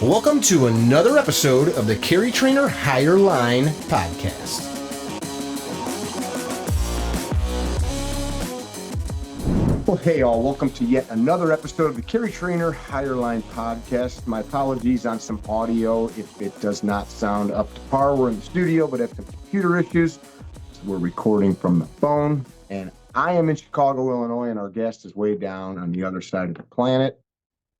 Welcome to another episode of the Carry Trainer Higher Line podcast. Well, hey all, welcome to yet another episode of the Carry Trainer Higher Line podcast. My apologies on some audio if it does not sound up to par. We're in the studio, but have some computer issues. So we're recording from the phone, and I am in Chicago, Illinois, and our guest is way down on the other side of the planet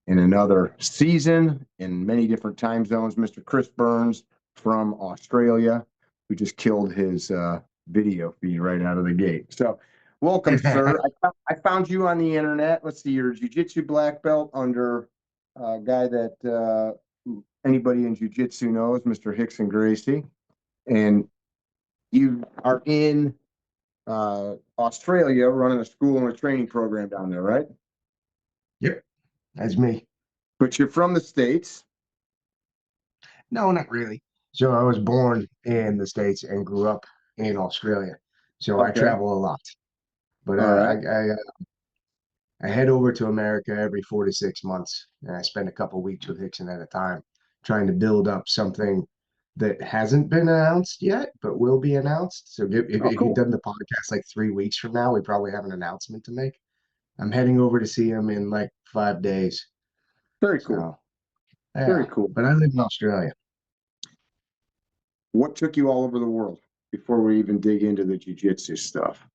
in another season in many different time zones. Mr. Chris Burns from Australia, who just killed his video feed right out of the gate. So welcome, sir. I found you on the internet. Let's see, you're a Jiu-Jitsu black belt under a guy that anybody in Jiu-Jitsu knows, Mr. Rickson Gracie. And you are in Australia running a school and a training program down there, right? Yep, that's me. But you're from the States. No, not really. So I was born in the States and grew up in Australia. So I travel a lot. But I head over to America every 4 to 6 months, and I spend a couple weeks with Rickson at a time, trying to build up something that hasn't been announced yet, but will be announced. So if you've done the podcast like 3 weeks from now, we probably have an announcement to make. I'm heading over to see him in like 5 days. Very cool. So, yeah, very cool. But I live in Australia. What took you all over the world before we even dig into the jiu-jitsu stuff?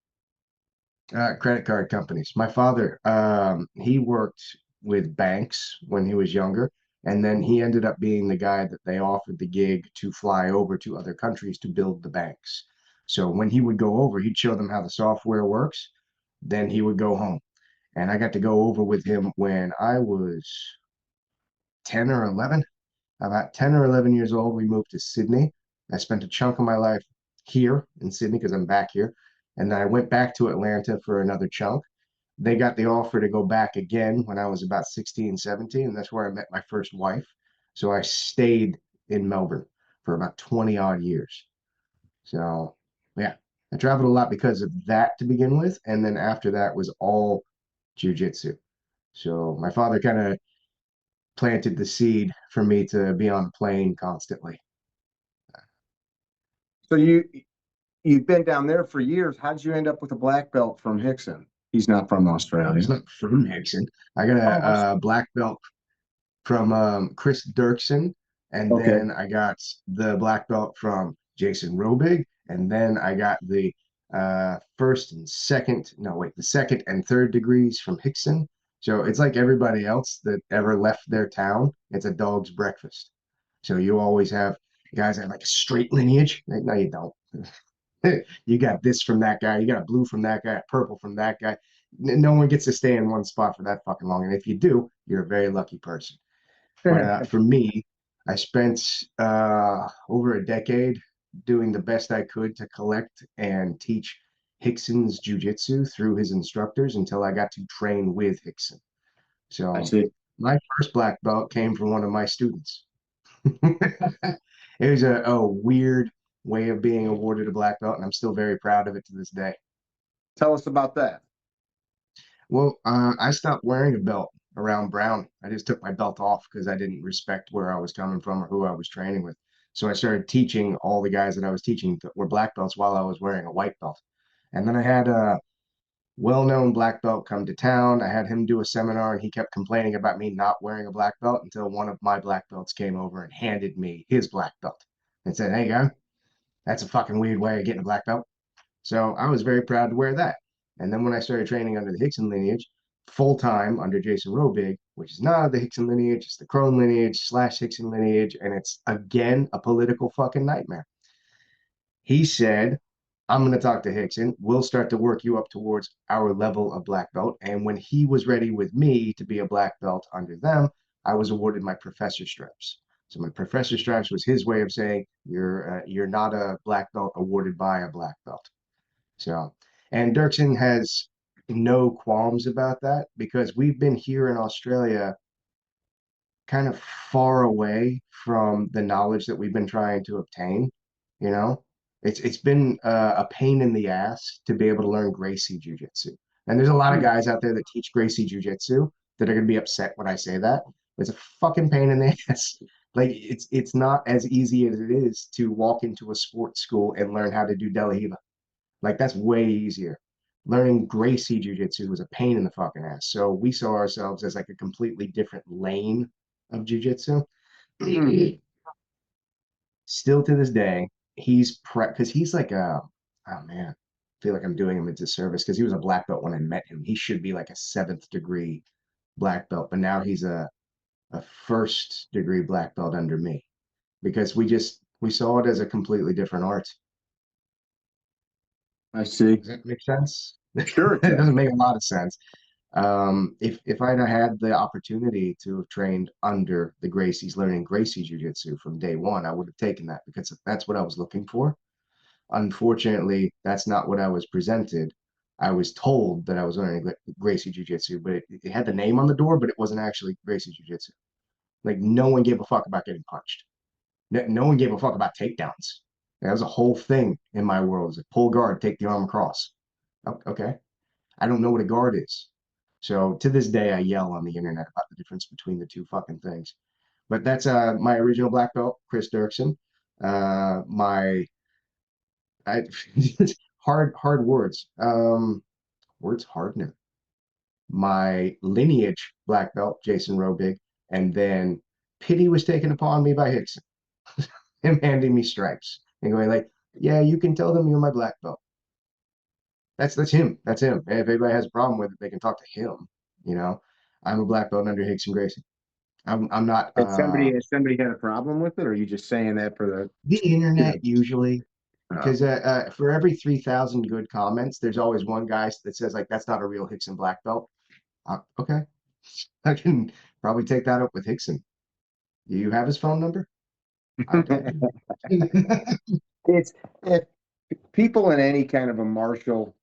Credit card companies. My father, he worked with banks when he was younger, and then he ended up being the guy that they offered the gig to fly over to other countries to build the banks. So when he would go over, he'd show them how the software works, then he would go home. And I got to go over with him when I was 10 or 11. About 10 or 11 years old, we moved to Sydney. I spent a chunk of my life here in Sydney because I'm back here. And then I went back to Atlanta for another chunk. They got the offer to go back again when I was about 16, 17. And that's where I met my first wife. So I stayed in Melbourne for about 20 odd years. So yeah, I traveled a lot because of that to begin with. And then after that was all jiu-jitsu. So my father kind of planted the seed for me to be on a plane constantly. So you've been down there for years. How did you end up with a black belt from Rickson? He's not from Australia. He's not from Rickson. I got a black belt from Chris Dirksen, and then I got the black belt from Jason Robig, and then I got the the second and third degrees from Rickson. So it's like everybody else that ever left their town. It's a dog's breakfast. So you always have guys that have like a straight lineage. No, you don't. You got this from that guy. You got a blue from that guy, a purple from that guy. No one gets to stay in one spot for that fucking long. And if you do, you're a very lucky person. But for me, I spent over a decade doing the best I could to collect and teach Rickson's jiu-jitsu through his instructors until I got to train with Rickson. So my first black belt came from one of my students. It was a weird way of being awarded a black belt, and I'm still very proud of it to this day. Tell us about that. Well, I stopped wearing a belt around brown. I just took my belt off because I didn't respect where I was coming from or who I was training with. So I started teaching all the guys that I was teaching that were black belts while I was wearing a white belt. And then I had a well-known black belt come to town. I had him do a seminar, and he kept complaining about me not wearing a black belt until one of my black belts came over and handed me his black belt and said, "Hey, guy, that's a fucking weird way of getting a black belt." So I was very proud to wear that. And then when I started training under the Rickson lineage, full-time under Jason Robig, which is not the Rickson lineage, it's the Crone lineage / Rickson lineage, and it's, again, a political fucking nightmare. He said, "I'm going to talk to Rickson. We'll start to work you up towards our level of black belt." And when he was ready with me to be a black belt under them, I was awarded my professor stripes. So my professor stripes was his way of saying you're not a black belt awarded by a black belt. So, and Dirksen has no qualms about that because we've been here in Australia kind of far away from the knowledge that we've been trying to obtain. You know, it's been a pain in the ass to be able to learn Gracie Jiu-Jitsu. And there's a lot of guys out there that teach Gracie Jiu-Jitsu that are going to be upset when I say that. It's a fucking pain in the ass Like it's not as easy as it is to walk into a sports school and learn how to do De La Riva. Like that's way easier. Learning Gracie Jiu-Jitsu was a pain in the fucking ass. So we saw ourselves as like a completely different lane of Jiu-Jitsu. Still to this day, he's because he's like a, oh man, I feel like I'm doing him a disservice because he was a black belt when I met him. He should be like a seventh degree black belt, but now he's a first degree black belt under me because we saw it as a completely different art. I see. Does that make sense? Sure, It it does. doesn't make a lot of sense. If I'd have had the opportunity to have trained under the Gracies, learning Gracie Jiu-Jitsu from day one, I would have taken that because that's what I was looking for. Unfortunately, that's not what I was presented. I was told that I was learning Gracie Jiu-Jitsu, but it had the name on the door, but it wasn't actually Gracie Jiu-Jitsu. Like no one gave a fuck about getting punched. No one gave a fuck about takedowns. That was a whole thing in my world. It's a pull guard, take the arm across. Okay. I don't know what a guard is. So to this day, I yell on the internet about the difference between the two fucking things. But that's my original black belt, Chris Dirksen. My I, hard words. Words hardener. My lineage black belt, Jason Robig, and then pity was taken upon me by Hickson, him handing me stripes and going like, "Yeah, you can tell them you're my black belt." That's him. That's him. And if anybody has a problem with it, they can talk to him. You know, I'm a black belt under Hickson Gracie. I'm not Has somebody had a problem with it, or are you just saying that for the, the you know, internet usually uh, because for every 3,000 good comments, there's always one guy that says like that's not a real Hickson black belt. Okay, I can probably take that up with Hickson. Do you have his phone number? I don't. it's if people in any kind of a martial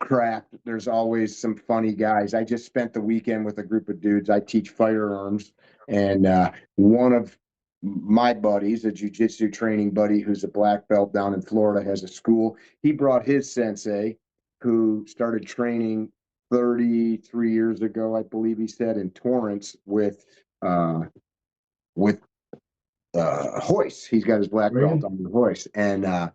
craft, there's always some funny guys. I just spent the weekend with a group of dudes. I teach firearms, and one of my buddies, a jujitsu training buddy who's a black belt down in Florida, has a school. He brought his sensei, who started training 33 years ago, I believe he said, in Torrance uh, with Hoist. He's got his black belt Really? on the Hoist, and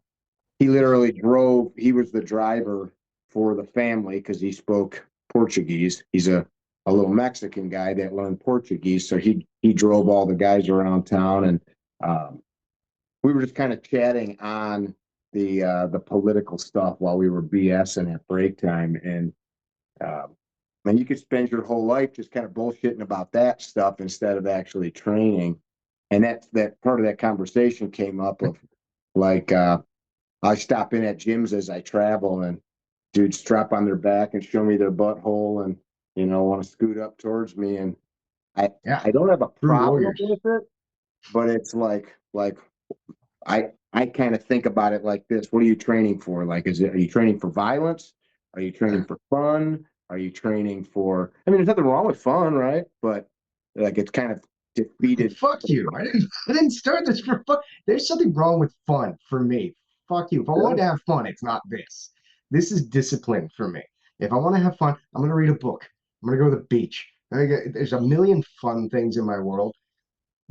he literally drove. He was the driver for the family because he spoke Portuguese. He's a little Mexican guy that learned Portuguese, so he drove all the guys around town, and um, we were just kind of chatting on the political stuff while we were BSing at break time, and um, and you could spend your whole life just kind of bullshitting about that stuff instead of actually training. And that part of that conversation came up of like I stop in at gyms as I travel, and dudes strap on their back and show me their butthole, and want to scoot up towards me, and I Yeah, I don't have a true problem warriors. with it, but it's like I kind of think about it like this: what are you training for? Like, are you training for violence? Are you training for fun? Are you training for? I mean, there's nothing wrong with fun, right? But like, it's kind of defeated. Fuck you. I didn't start this for fun. There's something wrong with fun for me. Fuck you. If I want to have fun, it's not this. This is discipline for me. If I want to have fun, I'm gonna read a book. I'm gonna go to the beach. There's a million fun things in my world.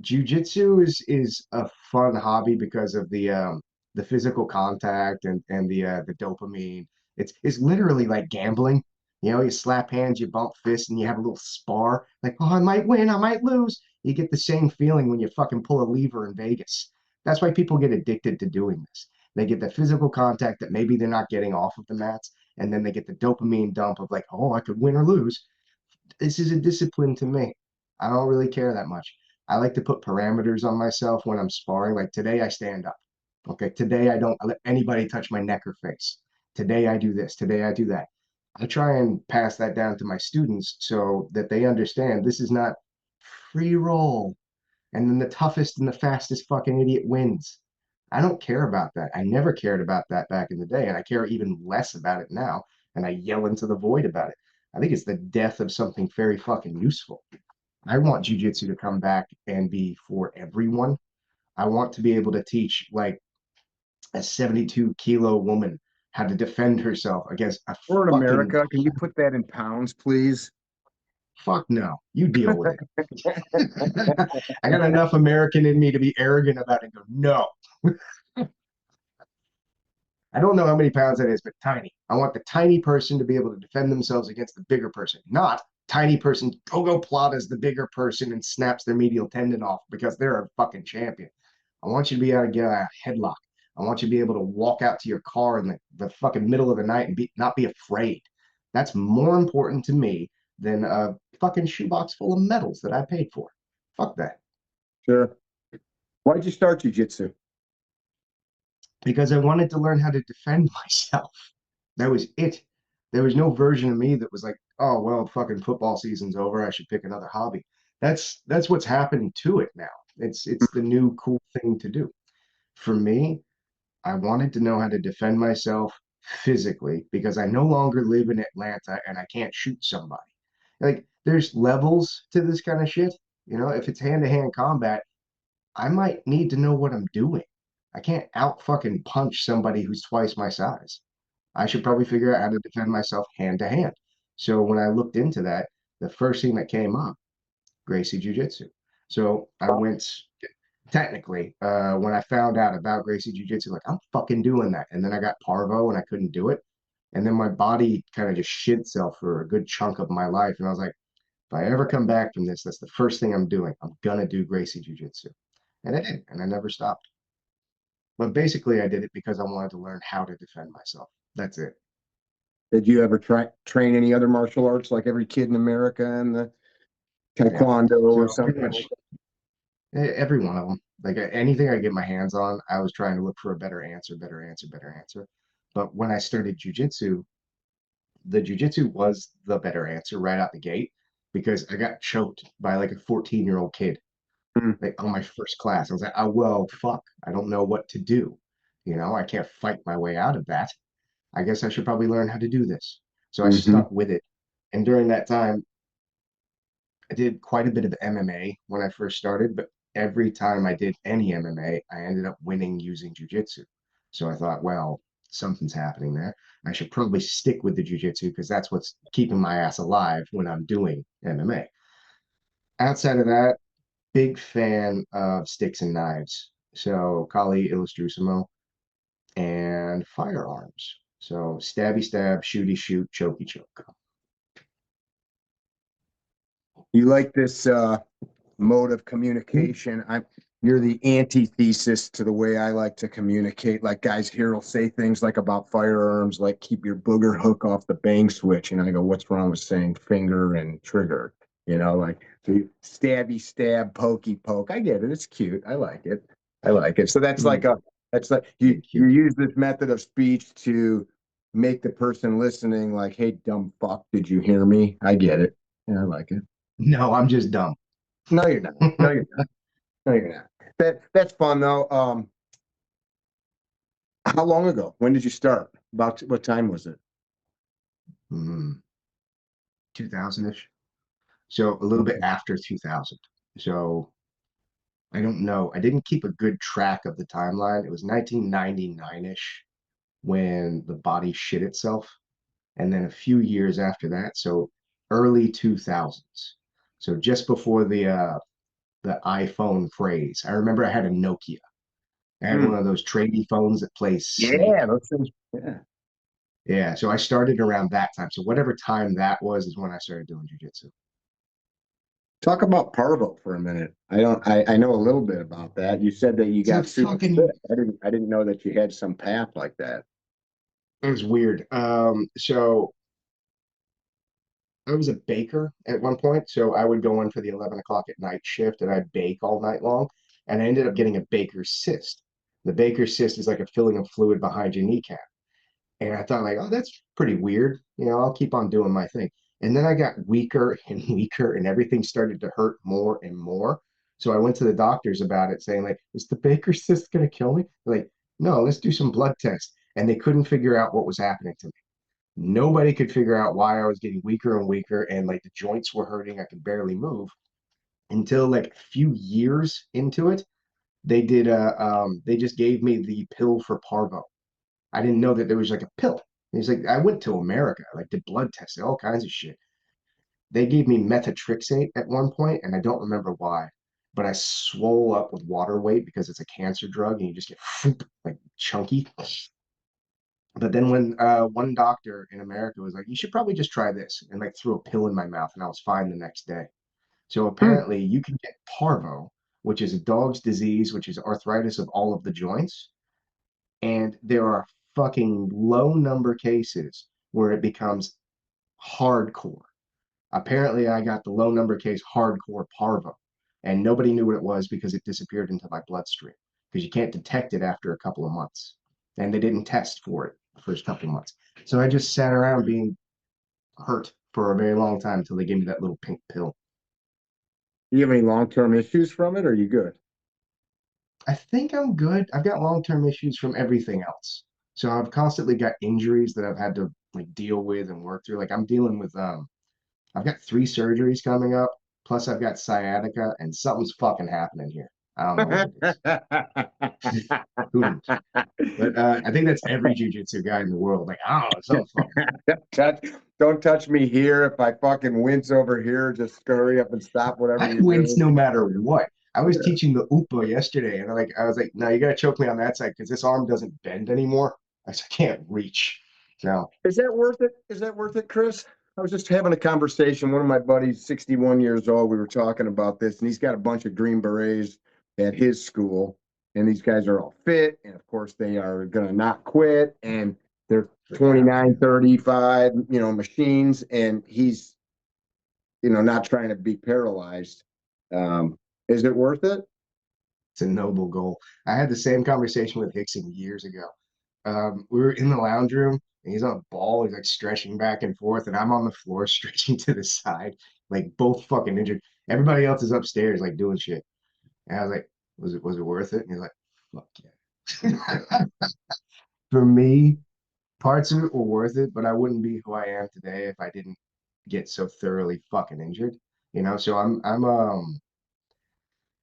Jiu-jitsu is a fun hobby because of the physical contact and the dopamine. It's literally like gambling. You know, you slap hands, you bump fists, and you have a little spar. Like, oh, I might win, I might lose. You get the same feeling when you fucking pull a lever in Vegas. That's why people get addicted to doing this. They get the physical contact that maybe they're not getting off of the mats, and then they get the dopamine dump of like, oh, I could win or lose. This is a discipline to me. I don't really care that much. I like to put parameters on myself when I'm sparring. Like today, I stand up. Okay. Today, I don't let anybody touch my neck or face. Today, I do this. Today, I do that. I try and pass that down to my students so that they understand this is not free roll and then the toughest and the fastest fucking idiot wins. I don't care about that. I never cared about that back in the day, and I care even less about it now. And I yell into the void about it. I think it's the death of something very fucking useful. I want jujitsu to come back and be for everyone. I want to be able to teach like a 72-kilo woman how to defend herself against a We're in fucking America. Can you put that in pounds, please? Fuck no, you deal with it. I got enough American in me to be arrogant about it and go, no. I don't know how many pounds that is, but tiny. I want the tiny person to be able to defend themselves against the bigger person, not tiny person go plot as the bigger person and snaps their medial tendon off because they're a fucking champion. I want you to be able to get a headlock. I want you to be able to walk out to your car in the fucking middle of the night and not be afraid. That's more important to me than a fucking shoebox full of medals that I paid for. Fuck that. Sure. Why'd you start jiu-jitsu? Because I wanted to learn how to defend myself. That was it. There was no version of me that was like, oh well, fucking football season's over. I should pick another hobby. That's what's happening to it now. It's the new cool thing to do. For me, I wanted to know how to defend myself physically because I no longer live in Atlanta and I can't shoot somebody. Like there's levels to this kind of shit. You know, if it's hand-to-hand combat, I might need to know what I'm doing. I can't out fucking punch somebody who's twice my size. I should probably figure out how to defend myself hand to hand. So when I looked into that, the first thing that came up, Gracie Jiu-Jitsu. So I went technically, when I found out about Gracie Jiu-Jitsu, like I'm fucking doing that. And then I got parvo and I couldn't do it. And then my body kind of just shit itself for a good chunk of my life. And I was like, if I ever come back from this, that's the first thing I'm doing. I'm gonna do Gracie Jiu-Jitsu. And I did, and I never stopped. But basically I did it because I wanted to learn how to defend myself. That's it. Did you ever train any other martial arts like every kid in America and the Yeah. taekwondo or So pretty something? much every one of them. Like anything I get my hands on, I was trying to look for a better answer, better answer, better answer. But when I started jujitsu, the jujitsu was the better answer right out the gate because I got choked by like a 14-year-old kid Hmm. like on my first class. I was like, oh well, fuck, I don't know what to do. You know, I can't fight my way out of that. I guess I should probably learn how to do this. So I Mm-hmm. stuck with it. And during that time, I did quite a bit of MMA when I first started, but every time I did any MMA, I ended up winning using jujitsu. So I thought, well, something's happening there. I should probably stick with the jujitsu because that's what's keeping my ass alive when I'm doing MMA. Outside of that, big fan of sticks and knives. So Kali Illustrusimo and firearms. So stabby stab, shooty shoot, chokey choke. You like this mode of communication? You're the antithesis to the way I like to communicate. Like guys here will say things like about firearms, like keep your booger hook off the bang switch, and I go, what's wrong with saying finger and trigger? You know, like so stabby stab, pokey poke. I get it. It's cute. I like it. I like it. So that's like you Cute. use this method of speech to make the person listening like, hey, dumb fuck, did you hear me? I get it. Yeah, I like it. No, I'm just dumb. No, you're not. No, you're not. No, you're not. That's fun though. How long ago? When did you start? About what time was it? 2000-ish. So a little bit Okay. after 2000. So I don't know. I didn't keep a good track of the timeline. It was 1999-ish when the body shit itself. And then a few years after that, so early 2000s. So just before the iPhone craze. I remember I had a Nokia. I had Hmm. one of those tradey phones that plays Snake. Yeah, those things. Yeah. Yeah, so I started around that time. So whatever time that was is when I started doing jujitsu. Talk about Parvo for a minute. I know a little bit about that. You said that you It's a got super fit. fucking I didn't know that you had some path like that. it was weird. So I was a baker at one point, so I would go in for the 11 o'clock at night shift and I'd bake all night long. And I ended up getting a baker's cyst. The baker's cyst is like a filling of fluid behind your kneecap. And I thought like, oh, that's pretty weird. You know, I'll keep on doing my thing. And then I got weaker and weaker and everything started to hurt more and more. So I went to the doctors about it saying like, is the baker's cyst going to kill me? They're like, no, let's do some blood tests. And they couldn't figure out what was happening to me. Nobody could figure out why I was getting weaker and weaker and like the joints were hurting. I could barely move until like a few years into it. They just gave me the pill for parvo. I didn't know that there was like a pill. He's like, I went to America, like did blood tests, all kinds of shit. they gave me methotrexate at one point, and I don't remember why, but I swole up with water weight because it's a cancer drug, and you just get like chunky. But then when one doctor in America was like, "You should probably just try this," and like threw a pill in my mouth, and I was fine the next day. So Hmm. apparently, you can get parvo, which is a dog's disease, which is arthritis of all of the joints, and there are fucking low number cases where it becomes hardcore. Apparently, I got the low number case hardcore parvo, and nobody knew what it was because it disappeared into my bloodstream because you can't detect it after a couple of months. And they didn't test for it the first couple of months. So I just sat around being hurt for a very long time until they gave me that little pink pill. Do you have any long-term issues from it, or are you good? I think I'm good. I've got long-term issues from everything else. So I've constantly got injuries that I've had to like deal with and work through. Like I'm dealing with I've got 3 surgeries coming up, plus I've got sciatica, and something's fucking happening here. I don't know what it is. Who knows? But I think that's every jujitsu guy in the world. Like, I don't know, something's fucking touch, don't touch me here. If I fucking wince over here, just scurry up and stop whatever I you're wince doing. no matter what. I was Yeah. teaching the upa yesterday, and I was like, no, you gotta choke me on that side because this arm doesn't bend anymore. I just can't reach. So Is that worth it? Is that worth it, Chris? I was just having a conversation. One of my buddies, 61 years old, we were talking about this, and he's got a bunch of Green Berets at his school. And these guys are all fit. And of course, they are going to not quit. And they're they have 29, to. 35, machines. And he's, not trying to be paralyzed. Is it worth it? It's a noble goal. I had the same conversation with Hickson years ago. We were in the lounge room, and he's on a ball. He's like stretching back and forth, and I'm on the floor stretching to the side, like both fucking injured. Everybody else is upstairs, like doing shit. And I was like, was it worth it? And he's like, fuck yeah. For me, parts of it were worth it, but I wouldn't be who I am today if I didn't get so thoroughly fucking injured. So I'm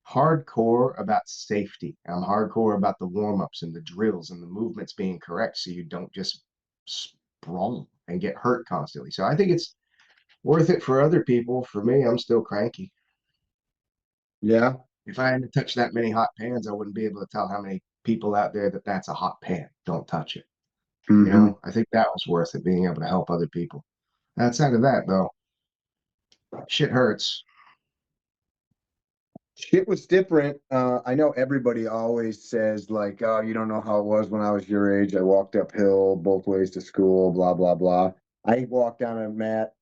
hardcore about safety. I'm hardcore about the warm-ups and the drills and the movements being correct so you don't just sprawl and get hurt constantly. So I think it's worth it for other people. For me, I'm still cranky. Yeah. If I had to touch that many hot pans, I wouldn't be able to tell how many people out there that that's a hot pan. Don't touch it. Mm-hmm. I think that was worth it, being able to help other people. Outside of that, though, shit hurts. Shit was different. I know everybody always says like, "Oh, you don't know how it was when I was your age. I walked uphill both ways to school, blah blah blah." I walked on a mat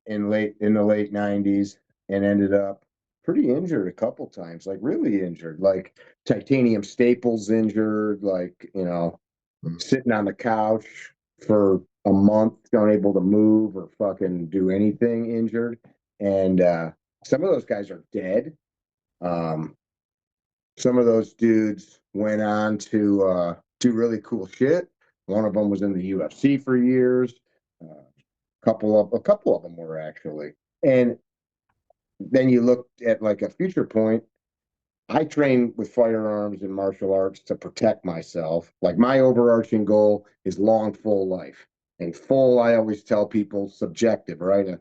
in the late '90s and ended up pretty injured a couple times, like really injured, like titanium staples injured, like Mm. sitting on the couch for a month, unable to move or fucking do anything, injured. And some of those guys are dead. Um, some of those dudes went on to do really cool shit. One of them was in the UFC for years. A couple of them were actually. And then you look at like a future point. I train with firearms and martial arts to protect myself. Like my overarching goal is long, full life. And full, I always tell people, subjective, right?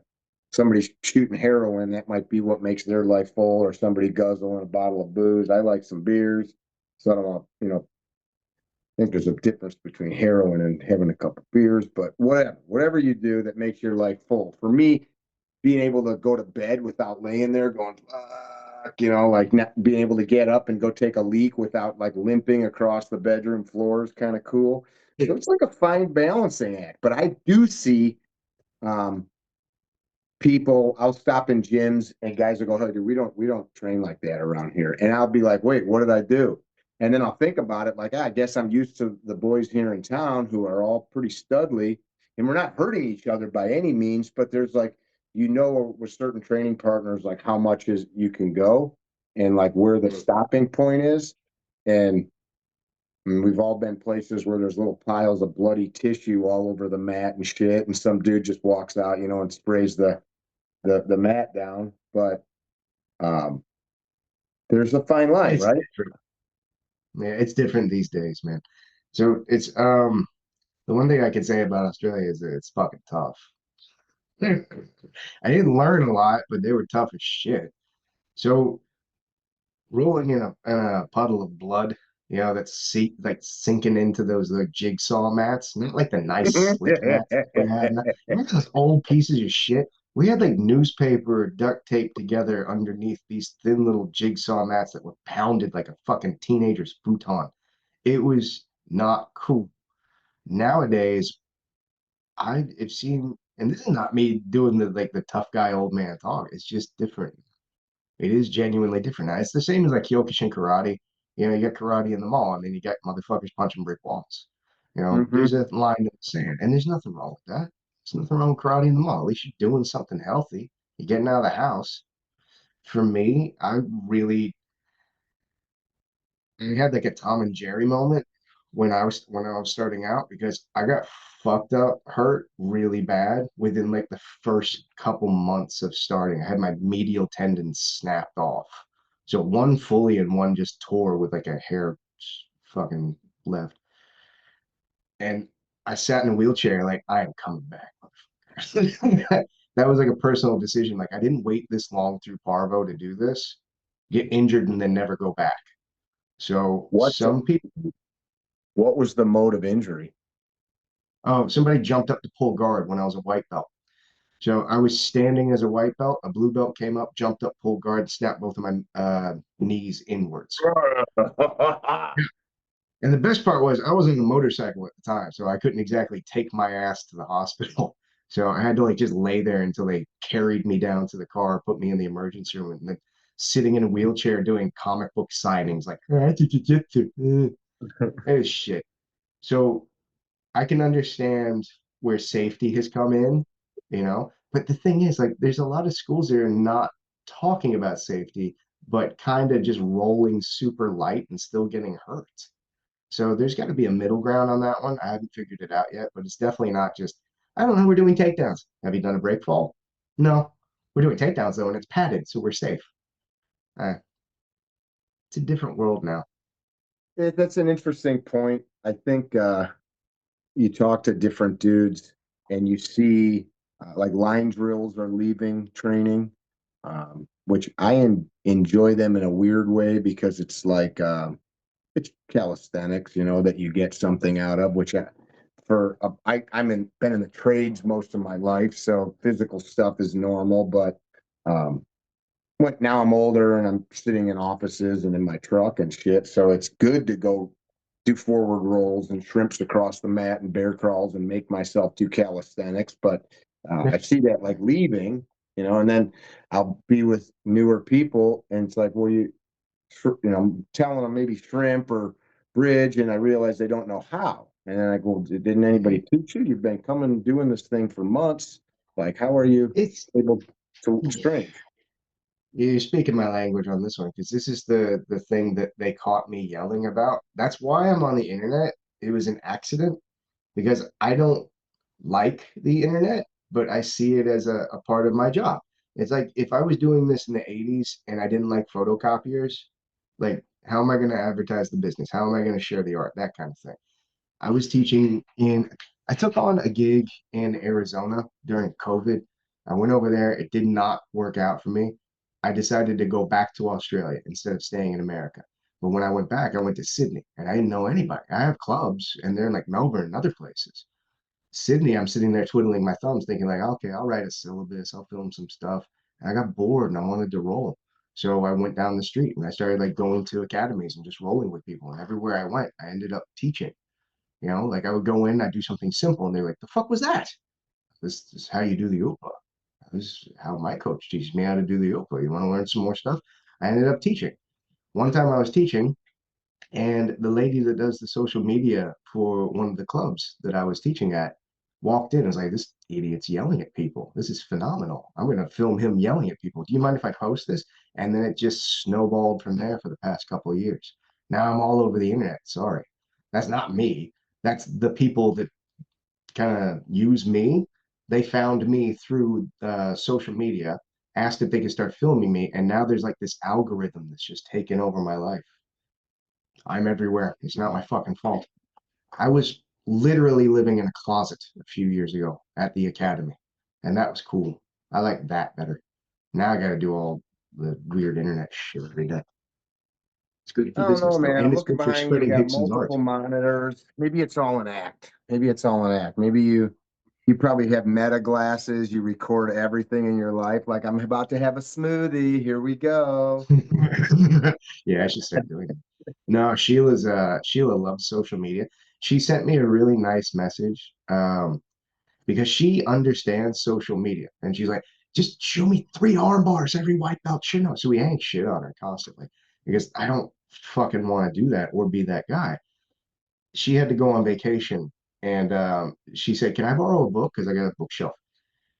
Somebody's shooting heroin, that might be what makes their life full, or somebody guzzling a bottle of booze. I like some beers, so I don't want, I think there's a difference between heroin and having a couple beers, but whatever you do that makes your life full. For me, being able to go to bed without laying there going, fuck, like not being able to get up and go take a leak without like limping across the bedroom floor is kind of cool. So it's like a fine balancing act. But I do see um, people, I'll stop in gyms and guys will go, hey, dude, we don't train like that around here. And I'll be like, wait, what did I do? And then I'll think about it like, I guess I'm used to the boys here in town who are all pretty studly and we're not hurting each other by any means, but there's like, with certain training partners, like how much is you can go and like where the stopping point is. And we've all been places where there's little piles of bloody tissue all over the mat and shit. And some dude just walks out, and sprays the mat down, but um, there's a fine line, It's right? different. Yeah, it's different these days, man. So it's the one thing I can say about Australia is that it's fucking tough. I didn't learn a lot, but they were tough as shit. So rolling in a puddle of blood, like sinking into those like jigsaw mats, not like the nice slick mats we had. Remember those old pieces of shit? We had like newspaper duct tape together underneath these thin little jigsaw mats that were pounded like a fucking teenager's futon. It was not cool. Nowadays, I've seen, and this is not me doing the tough guy old man talk. It's just different. It is genuinely different. Now, it's the same as like Kyokushin karate. You got karate in the mall, and then you got motherfuckers punching brick walls. There's Hmm. a line in the sand, and there's nothing wrong with that. There's nothing wrong with karate in the mall. At least you're doing something healthy. You're getting out of the house. For me, I had like a Tom and Jerry moment when I was starting out because I got fucked up, hurt really bad within like the first couple months of starting. I had my medial tendon snapped off. So one fully and one just tore with like a hair fucking left. And I sat in a wheelchair like I am coming back. That was like a personal decision. Like I didn't wait this long through Parvo to do this, get injured and then never go back. So What some people. what was the mode of injury? Oh, somebody jumped up to pull guard when I was a white belt. So I was standing as a white belt. A blue belt came up, jumped up, pulled guard, snapped both of my knees inwards. And the best part was I was in a motorcycle at the time, so I couldn't exactly take my ass to the hospital. So I had to like just lay there until they carried me down to the car, put me in the emergency room, and then sitting in a wheelchair doing comic book signings like jiu-jitsu. It was shit. So I can understand where safety has come in. But the thing is, like, there's a lot of schools that are not talking about safety, but kind of just rolling super light and still getting hurt. So there's got to be a middle ground on that one. I haven't figured it out yet, but it's definitely not just, I don't know, we're doing takedowns. Have you done a break fall? No. We're doing takedowns though, and it's padded, so we're safe. Uh, it's a different world now. That's an interesting point. I think you talk to different dudes and you see like line drills are leaving training, which enjoy them in a weird way because it's like it's calisthenics, that you get something out of. Which been in the trades most of my life, so physical stuff is normal. But um, now I'm older and I'm sitting in offices and in my truck and shit. So it's good to go do forward rolls and shrimps across the mat and bear crawls and make myself do calisthenics. But I see that like leaving, and then I'll be with newer people and it's like, well, I'm telling them maybe shrimp or bridge, and I realize they don't know how. And then I go, didn't anybody teach you? You've been coming doing this thing for months. Like, how are you It's able to strength? You're speaking my language on this one because this is the thing that they caught me yelling about. That's why I'm on the internet. It was an accident because I don't like the internet, but I see it as a part of my job. It's like if I was doing this in the 80s and I didn't like photocopiers, like how am I going to advertise the business? How am I going to share the art? That kind of thing. I was teaching I took on a gig in Arizona during COVID. I went over there. It did not work out for me. I decided to go back to Australia instead of staying in America. But when I went back, I went to Sydney and I didn't know anybody. I have clubs and they're in like Melbourne and other places. Sydney, I'm sitting there twiddling my thumbs, thinking like, okay, I'll write a syllabus, I'll film some stuff. And I got bored and I wanted to roll. So I went down the street and I started like going to academies and just rolling with people. And everywhere I went, I ended up teaching. Like I would go in, I'd do something simple, and they're like, "The fuck was that?" This is how you do the UPA. This is how my coach teaches me how to do the UPA. You want to learn some more stuff? I ended up teaching. One time I was teaching, and the lady that does the social media for one of the clubs that I was teaching at walked in and was like, "This idiot's yelling at people. This is phenomenal. I'm going to film him yelling at people. Do you mind if I post this?" And then it just snowballed from there for the past couple of years. Now I'm all over the internet. Sorry. That's not me. That's the people that kind of use me. They found me through social media, asked if they could start filming me, and now there's like this algorithm that's just taken over my life. I'm everywhere. It's not my fucking fault. I was literally living in a closet a few years ago at the academy. And that was cool. I like that better. Now I got to do all the weird internet shit every day. It's good for I don't know, business though, man. and I'm it's looking good for behind you. You spreading got Hickson's art. multiple monitors. Maybe it's all an act. Maybe it's all an act. Maybe you probably have meta glasses. You record everything in your life. Like I'm about to have a smoothie. Here we go. Yeah, I should start doing it. No, Sheila loves social media. She sent me a really nice message because she understands social media, and she's like, just show me 3 arm bars every white belt should know. So we hang shit on her constantly because I don't fucking want to do that or be that guy. She had to go on vacation, and she said, "Can I borrow a book? Because I got a bookshelf."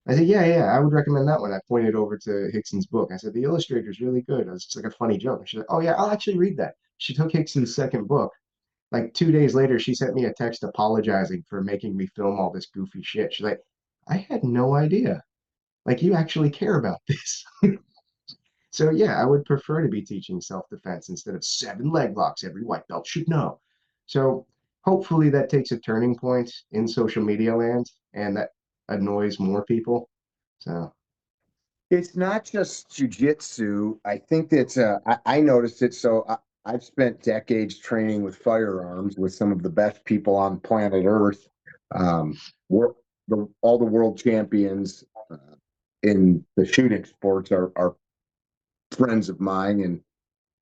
I said, "Yeah, yeah, I would recommend that one." I pointed over to Hickson's book. I said, "The illustrator's really good." It was just like a funny joke. And she's like, "Oh yeah, I'll actually read that." She took Hickson's second book. Like 2 days later, she sent me a text apologizing for making me film all this goofy shit. She's like, "I had no idea. Like you actually care about this." So yeah, I would prefer to be teaching self-defense instead of 7 leg locks every white belt should know. So hopefully that takes a turning point in social media land and that annoys more people. So It's not just jujitsu. I think that's I noticed it. I've spent decades training with firearms with some of the best people on planet Earth. We're all the world champions in the shooting sports are friends of mine, and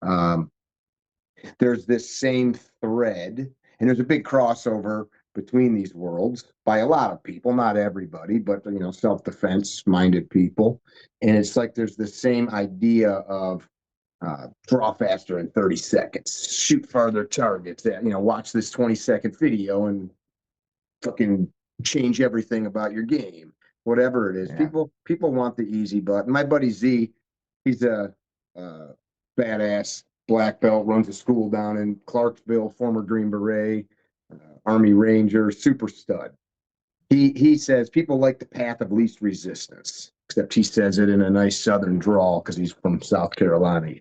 um, there's this same thread, and there's a big crossover between these worlds by a lot of people, not everybody, but self-defense minded people. And it's like there's the same idea of draw faster in 30 seconds, shoot farther targets. Watch this 20-second video and fucking change everything about your game, whatever it is. yeah, People want the easy button. My buddy Z, he's a badass black belt, runs a school down in Clarksville, former Green Beret, Army Ranger, super stud. He says people like the path of least resistance, except he says it in a nice southern drawl because he's from South Carolina.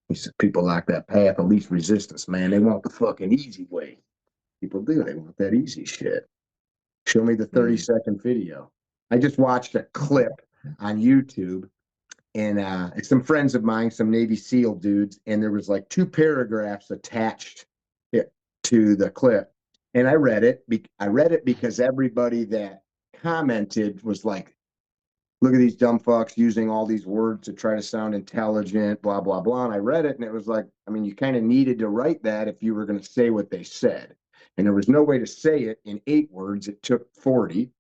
He says people like that path of least resistance, man. They want the fucking easy way. People do. They want that easy shit. Show me the 30-second video. I just watched a clip on YouTube, and it's some friends of mine, some Navy SEAL dudes, and there was like 2 paragraphs attached it, to the clip. And I read it. I read it because everybody that commented was like, look at these dumb fucks using all these words to try to sound intelligent, blah, blah, blah. And I read it, and it was like, I mean, you kind of needed to write that if you were going to say what they said. And there was no way to say it in 8 words. It took 40.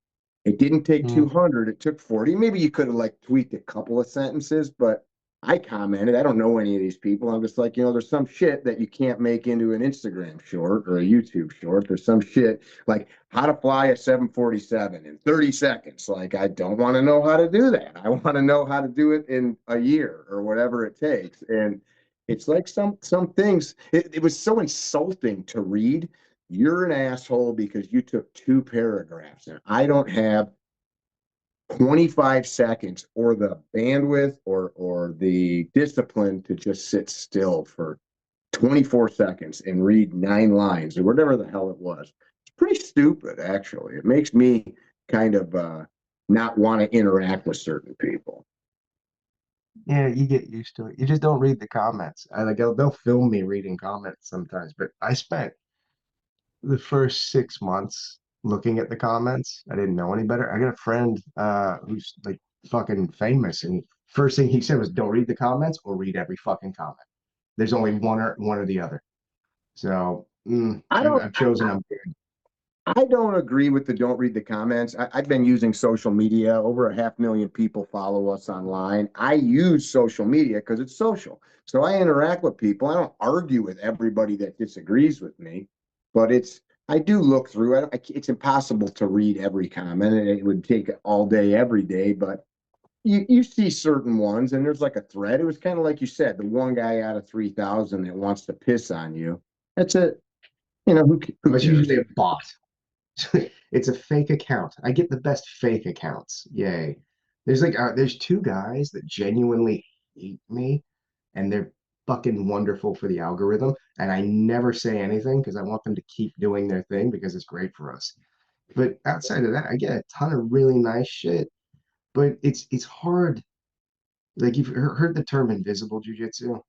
It didn't take mm. 200. It took 40. Maybe you could have like tweaked a couple of sentences, but I commented. I don't know any of these people. I'm just like, there's some shit that you can't make into an Instagram short or a YouTube short. There's some shit like how to fly a 747 in 30 seconds. Like, I don't want to know how to do that. I want to know how to do it in a year or whatever it takes. And it's like some things, it was so insulting to read. You're an asshole because you took 2 paragraphs, and I don't have 25 seconds or the bandwidth or the discipline to just sit still for 24 seconds and read 9 lines or whatever the hell it was. It's pretty stupid, actually. It makes me kind of not want to interact with certain people. Yeah, you get used to it. You just don't read the comments. I like they'll film me reading comments sometimes, but I spent the first 6 months looking at the comments. I didn't know any better. I got a friend who's like fucking famous, and first thing he said was, "Don't read the comments or read every fucking comment. There's only one or the other." So I don't I've chosen. I'm good. I don't agree with the don't read the comments. I've been using social media. Over a 500,000 people follow us online. I use social media because it's social. So I interact with people. I don't argue with everybody that disagrees with me, but I do look through it. It's impossible to read every comment, and it would take all day, every day. But you see certain ones, and there's like a thread. It was kind of like you said, the one guy out of 3,000 that wants to piss on you. That's it. Who It's cares? usually a bot. It's a fake account. I get the best fake accounts. Yay. There's 2 guys that genuinely hate me and they're fucking wonderful for the algorithm. And I never say anything because I want them to keep doing their thing because it's great for us. But outside of that, I get a ton of really nice shit. but it's hard. Like you've heard the term invisible jujitsu,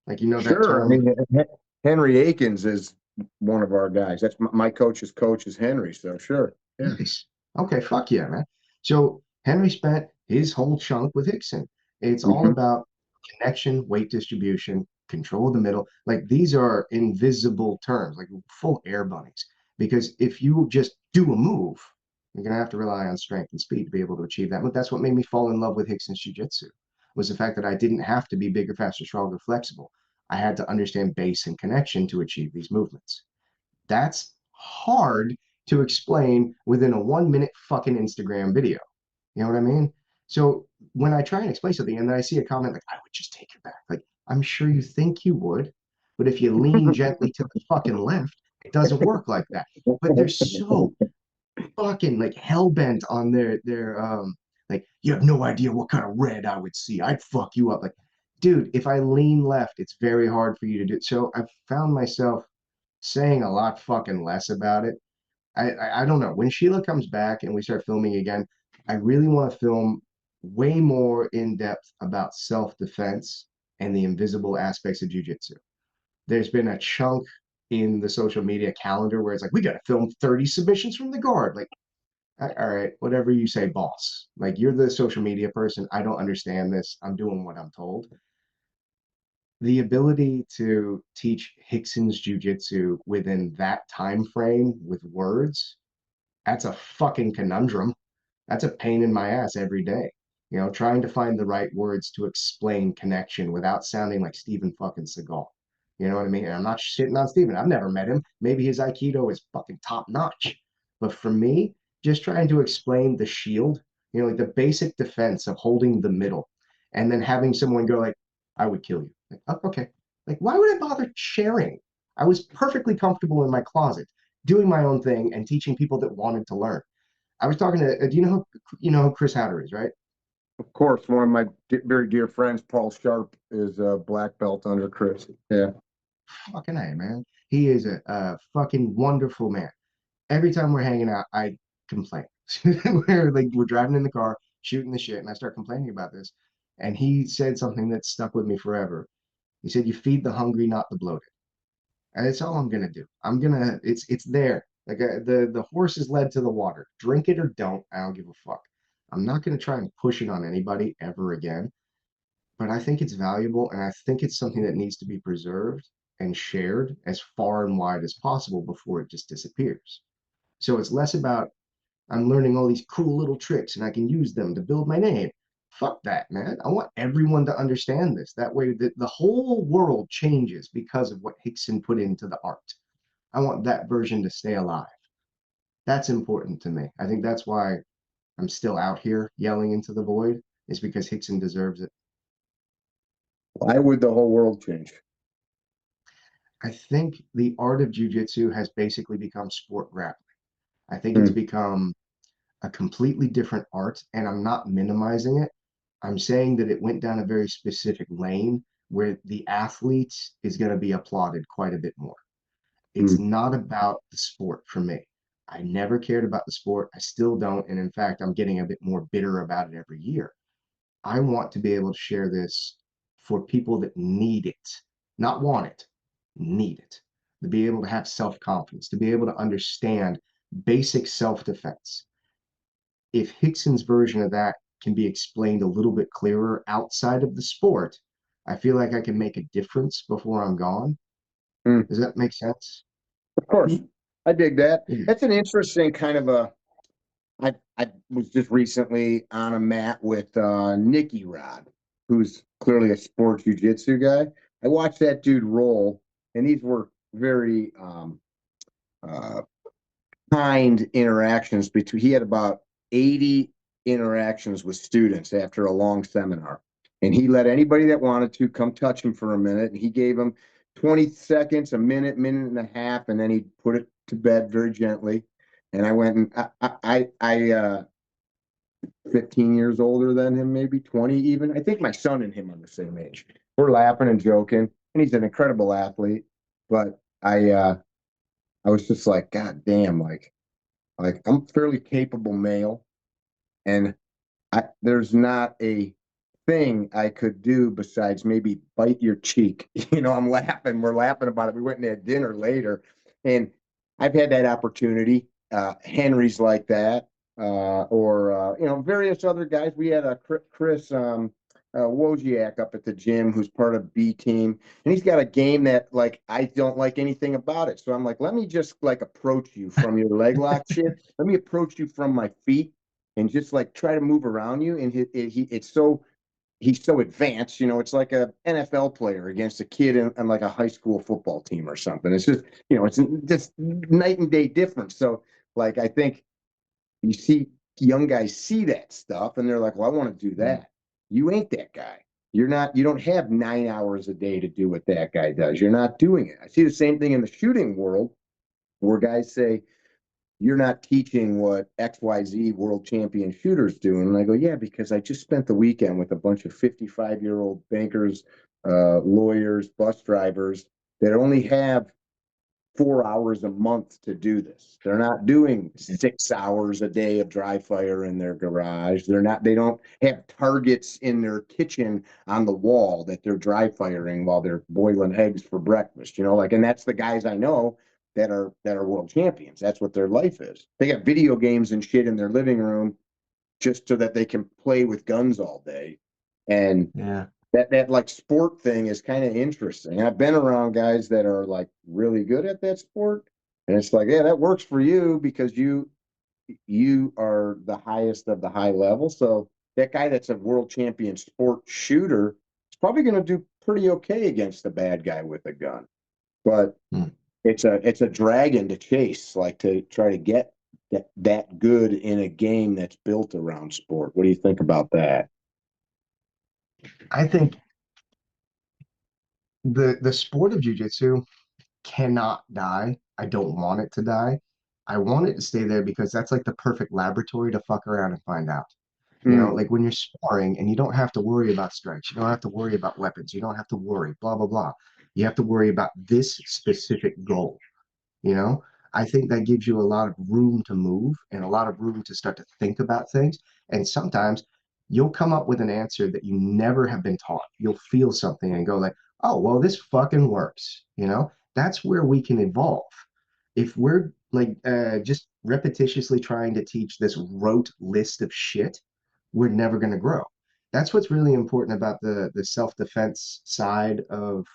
like you know that Sure. I term. mean, Henry Akins is one of our guys. That's my coach's coach is Henry. So sure. Yeah. Nice. Okay, fuck yeah, man. So Henry spent his whole chunk with Hickson. It's all Hmm. about connection, weight distribution, control of the middle. Like these are invisible terms, like full air bunnies. Because if you just do a move, you're gonna have to rely on strength and speed to be able to achieve that. But that's what made me fall in love with Hickson's jiu-jitsu, was the fact that I didn't have to be bigger, faster, stronger, flexible. I had to understand base and connection to achieve these movements. That's hard to explain within a 1 minute fucking Instagram video. You know what I mean? So when I try and explain something and then I see a comment like, I would just take your back, like, I'm sure you think you would, but if you lean gently to the fucking left, it doesn't work like that. But they're so fucking like hell bent on their like, you have no idea what kind of red I would see. I'd fuck you up. Like, dude, if I lean left, it's very hard for you to do. So I've found myself saying a lot fucking less about it. I don't know. When Sheila comes back and we start filming again, I really want to film way more in depth about self-defense and the invisible aspects of jujitsu. There's been a chunk in the social media calendar where it's like, we got to film 30 submissions from the guard. Like, all right, whatever you say, boss. Like, you're the social media person. I don't understand this. I'm doing what I'm told. The ability to teach Hickson's jujitsu within that time frame with words, that's a fucking conundrum. That's a pain in my ass every day. You know, trying to find the right words to explain connection without sounding like Steven fucking Seagal. You know what I mean? And I'm not shitting on Steven. I've never met him. Maybe his Aikido is fucking top notch. But for me, just trying to explain the shield, you know, like the basic defense of holding the middle and then having someone go like, I would kill you. Like, oh, okay. Like, why would I bother sharing? I was perfectly comfortable in my closet doing my own thing and teaching people that wanted to learn. I was talking to, do you know who Chris Howder is, right? Of course, one of my very dear friends, Paul Sharp, is a black belt under Chris. Yeah. Fucking A, man. He is a fucking wonderful man. Every time we're hanging out, I complain. We're driving in the car, shooting the shit, and I start complaining about this. And he said something that stuck with me forever. He said, "You feed the hungry, not the bloated." And it's all I'm gonna do. It's there. Like the horse is led to the water. Drink it or don't. I don't give a fuck. I'm not gonna try and push it on anybody ever again. But I think it's valuable and I think it's something that needs to be preserved and shared as far and wide as possible before it just disappears. So it's less about I'm learning all these cool little tricks and I can use them to build my name. Fuck that, man. I want everyone to understand this. That way the whole world changes because of what Hickson put into the art. I want that version to stay alive. That's important to me. I think that's why I'm still out here yelling into the void, is because Hickson deserves it. Why would the whole world change? I think the art of jujitsu has basically become sport grappling. I think it's Hmm. become a completely different art, and I'm not minimizing it. I'm saying that it went down a very specific lane where the athletes is going to be applauded quite a bit more. It's Hmm. not about the sport for me. I never cared about the sport. I still don't. And in fact, I'm getting a bit more bitter about it every year. I want to be able to share this for people that need it, not want it, need it, to be able to have self confidence, to be able to understand basic self defense. If Hickson's version of that can be explained a little bit clearer outside of the sport, I feel like I can make a difference before I'm gone. Hmm. Does that make sense? Of course. I dig that. Yeah. That's an interesting kind of a I was just recently on a mat with Nicky Rod, who's clearly a sports jiu-jitsu guy. I watched that dude roll, and these were very uh, kind interactions between. He had about 80 interactions with students after a long seminar, and he let anybody that wanted to come touch him for a minute, and he gave them 20 seconds, a minute, minute and a half, and then he put it to bed very gently. And I went and 15 years older than him, maybe 20 even. I think my son and him are the same age. We're laughing and joking, and he's an incredible athlete. But I was just like, God damn, like I'm a fairly capable male, and there's not a thing I could do besides maybe bite your cheek. I'm laughing. We're laughing about it. We went and had dinner later, and I've had that opportunity. Henry's like that, or various other guys. We had a Chris Wojciak up at the gym, who's part of B team, and he's got a game that like I don't like anything about it. So I'm like, let me just like approach you from your leg lock shit. Let me approach you from my feet and just like try to move around you. And he's so advanced. It's like a NFL player against a kid in like a high school football team or something. It's just, it's just night and day difference. So like, I think you see young guys see that stuff and they're like, well, I want to do Mm. that. You ain't that guy. You don't have 9 hours a day to do what that guy does. You're not doing it. I see the same thing in the shooting world where guys say, you're not teaching what XYZ world champion shooters do. And I go, yeah, because I just spent the weekend with a bunch of 55-year-old bankers, lawyers, bus drivers that only have 4 hours a month to do this. They're not doing 6 hours a day of dry fire in their garage. They don't have targets in their kitchen on the wall that they're dry firing while they're boiling eggs for breakfast. And that's the guys I know that are world champions. That's what their life is. They got video games and shit in their living room just so that they can play with guns all day. And Yeah. that like sport thing is kind of interesting. I've been around guys that are like really good at that sport, and it's like, yeah, that works for you because you are the highest of the high level. So that guy that's a world champion sport shooter is probably going to do pretty okay against the bad guy with a gun. But Mm. it's a dragon to chase, like to try to get that good in a game that's built around sport. What do you think about that? I think the sport of jujitsu cannot die. I don't want it to die. I want it to stay there because that's like the perfect laboratory to fuck around and find out. Hmm. Like when you're sparring and you don't have to worry about strikes, you don't have to worry about weapons, you don't have to worry, blah, blah, blah. You have to worry about this specific goal. you know I think that gives you a lot of room to move and a lot of room to start to think about things, and sometimes you'll come up with an answer that you never have been taught. You'll feel something and go like, oh well, this fucking works. That's where we can evolve. If we're like just repetitiously trying to teach this rote list of shit, we're never going to grow. That's what's really important about the self-defense side of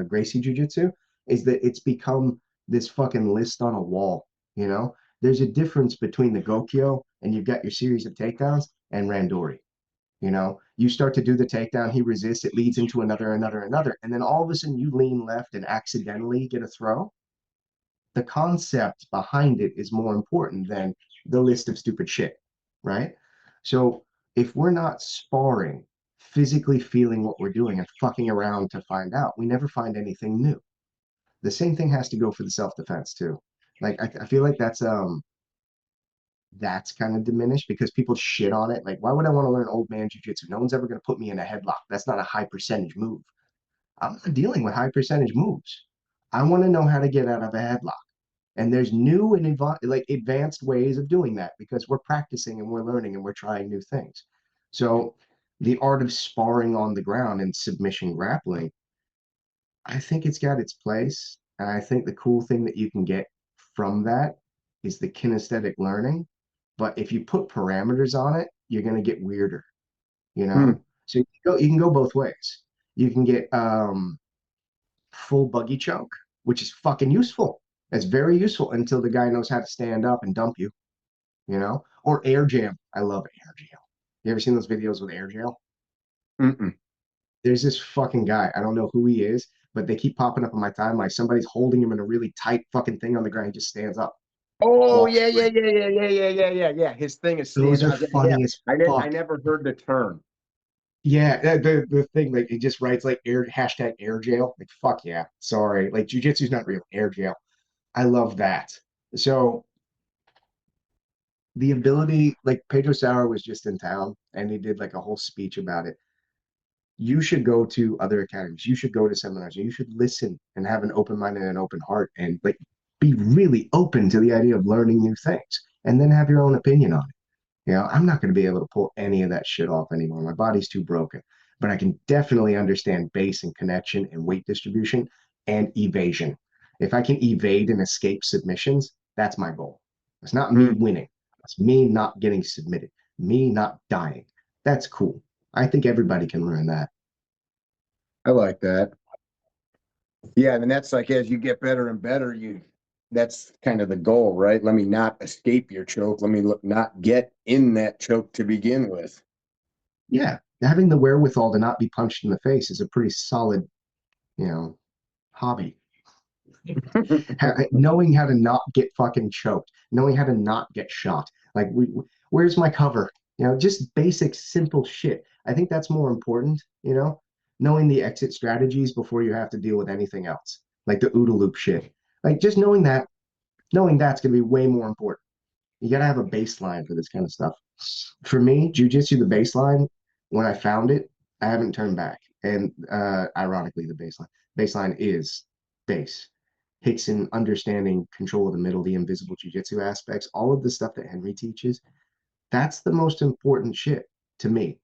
Gracie Jiu-Jitsu, is that it's become this fucking list on a wall. You know, there's a difference between the Gokyo and you've got your series of takedowns and Randori. You start to do the takedown, he resists, it leads into another, and then all of a sudden you lean left and accidentally get a throw. The concept behind it is more important than the list of stupid shit, right? So if we're not sparring, physically feeling what we're doing and fucking around to find out, we never find anything new. The same thing has to go for the self-defense too. Like I feel like that's kind of diminished because people shit on it. Like, why would I want to learn old man jujitsu? No one's ever going to put me in a headlock. That's not a high percentage move. I'm not dealing with high percentage moves. I want to know how to get out of a headlock. And there's new and like advanced ways of doing that because we're practicing and we're learning and we're trying new things. So the art of sparring on the ground and submission grappling, I think it's got its place. And I think the cool thing that you can get from that is the kinesthetic learning. But if you put parameters on it, you're going to get weirder, you Hmm. know? So you can go both ways. You can get full buggy choke, which is fucking useful. It's very useful until the guy knows how to stand up and dump you, or air jail. I love air jail. You ever seen those videos with air jail? Mm-mm. There's this fucking guy. I don't know who he is, but they keep popping up on my timeline. Somebody's holding him in a really tight fucking thing on the ground. He just stands up, Oh walks yeah, yeah, free. yeah, yeah, yeah, yeah, yeah, yeah, yeah. His thing is Those stand are up. Yeah, funny as I fuck. never heard the term. Yeah, the thing, like, he just writes like air hashtag air jail. Like, fuck yeah. Sorry. Like, jujitsu's not real. Air jail. I love that. So the ability, like, Pedro Sauer was just in town and he did like a whole speech about it. You should go to other academies. You should go to seminars. You should listen and have an open mind and an open heart and like be really open to the idea of learning new things and then have your own opinion on it. You know, I'm not going to be able to pull any of that shit off anymore. My body's too broken. But I can definitely understand base and connection and weight distribution and evasion. If I can evade and escape submissions, that's my goal. It's not me Mm, winning. It's me not getting submitted, me not dying. That's cool. I think everybody can learn that. I like that. Yeah, and that's like as you get better and better, that's kind of the goal, right? Let me not escape your choke. Let me not get in that choke to begin with. Yeah, having the wherewithal to not be punched in the face is a pretty solid, you know, hobby. Knowing how to not get fucking choked, knowing how to not get shot. Like, where's my cover? You know, just basic, simple shit. I think that's more important, you know, knowing the exit strategies before you have to deal with anything else, like the OODA loop shit. Like, just knowing that's going to be way more important. You got to have a baseline for this kind of stuff. For me, jujitsu, the baseline, when I found it, I haven't turned back. And ironically, the baseline is base. Hickson understanding control of the middle, the invisible jujitsu aspects, all of the stuff that Henry teaches, that's the most important shit to me.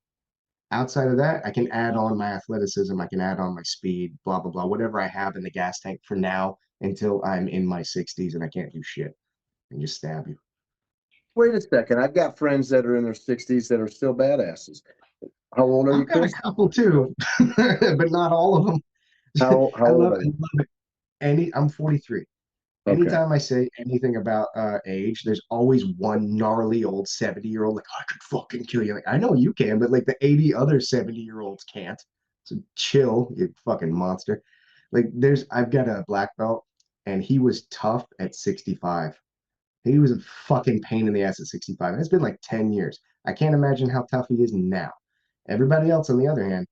Outside of that, I can add on my athleticism, I can add on my speed, blah, blah, blah, whatever I have in the gas tank for now until I'm in my 60s and I can't do shit and just stab you. Wait a second. I've got friends that are in their 60s that are still badasses. How old are you, I've got a Chris? couple too, but not all of them. How old are I you? love it. I'm 43. Okay. Anytime I say anything about age, there's always one gnarly old 70-year-old like, I could fucking kill you. Like, I know you can, but like the 80 other 70-year-olds can't. So chill, you fucking monster. Like I've got a black belt and he was tough at 65. He was a fucking pain in the ass at 65. And it's been like 10 years. I can't imagine how tough he is now. Everybody else, on the other hand,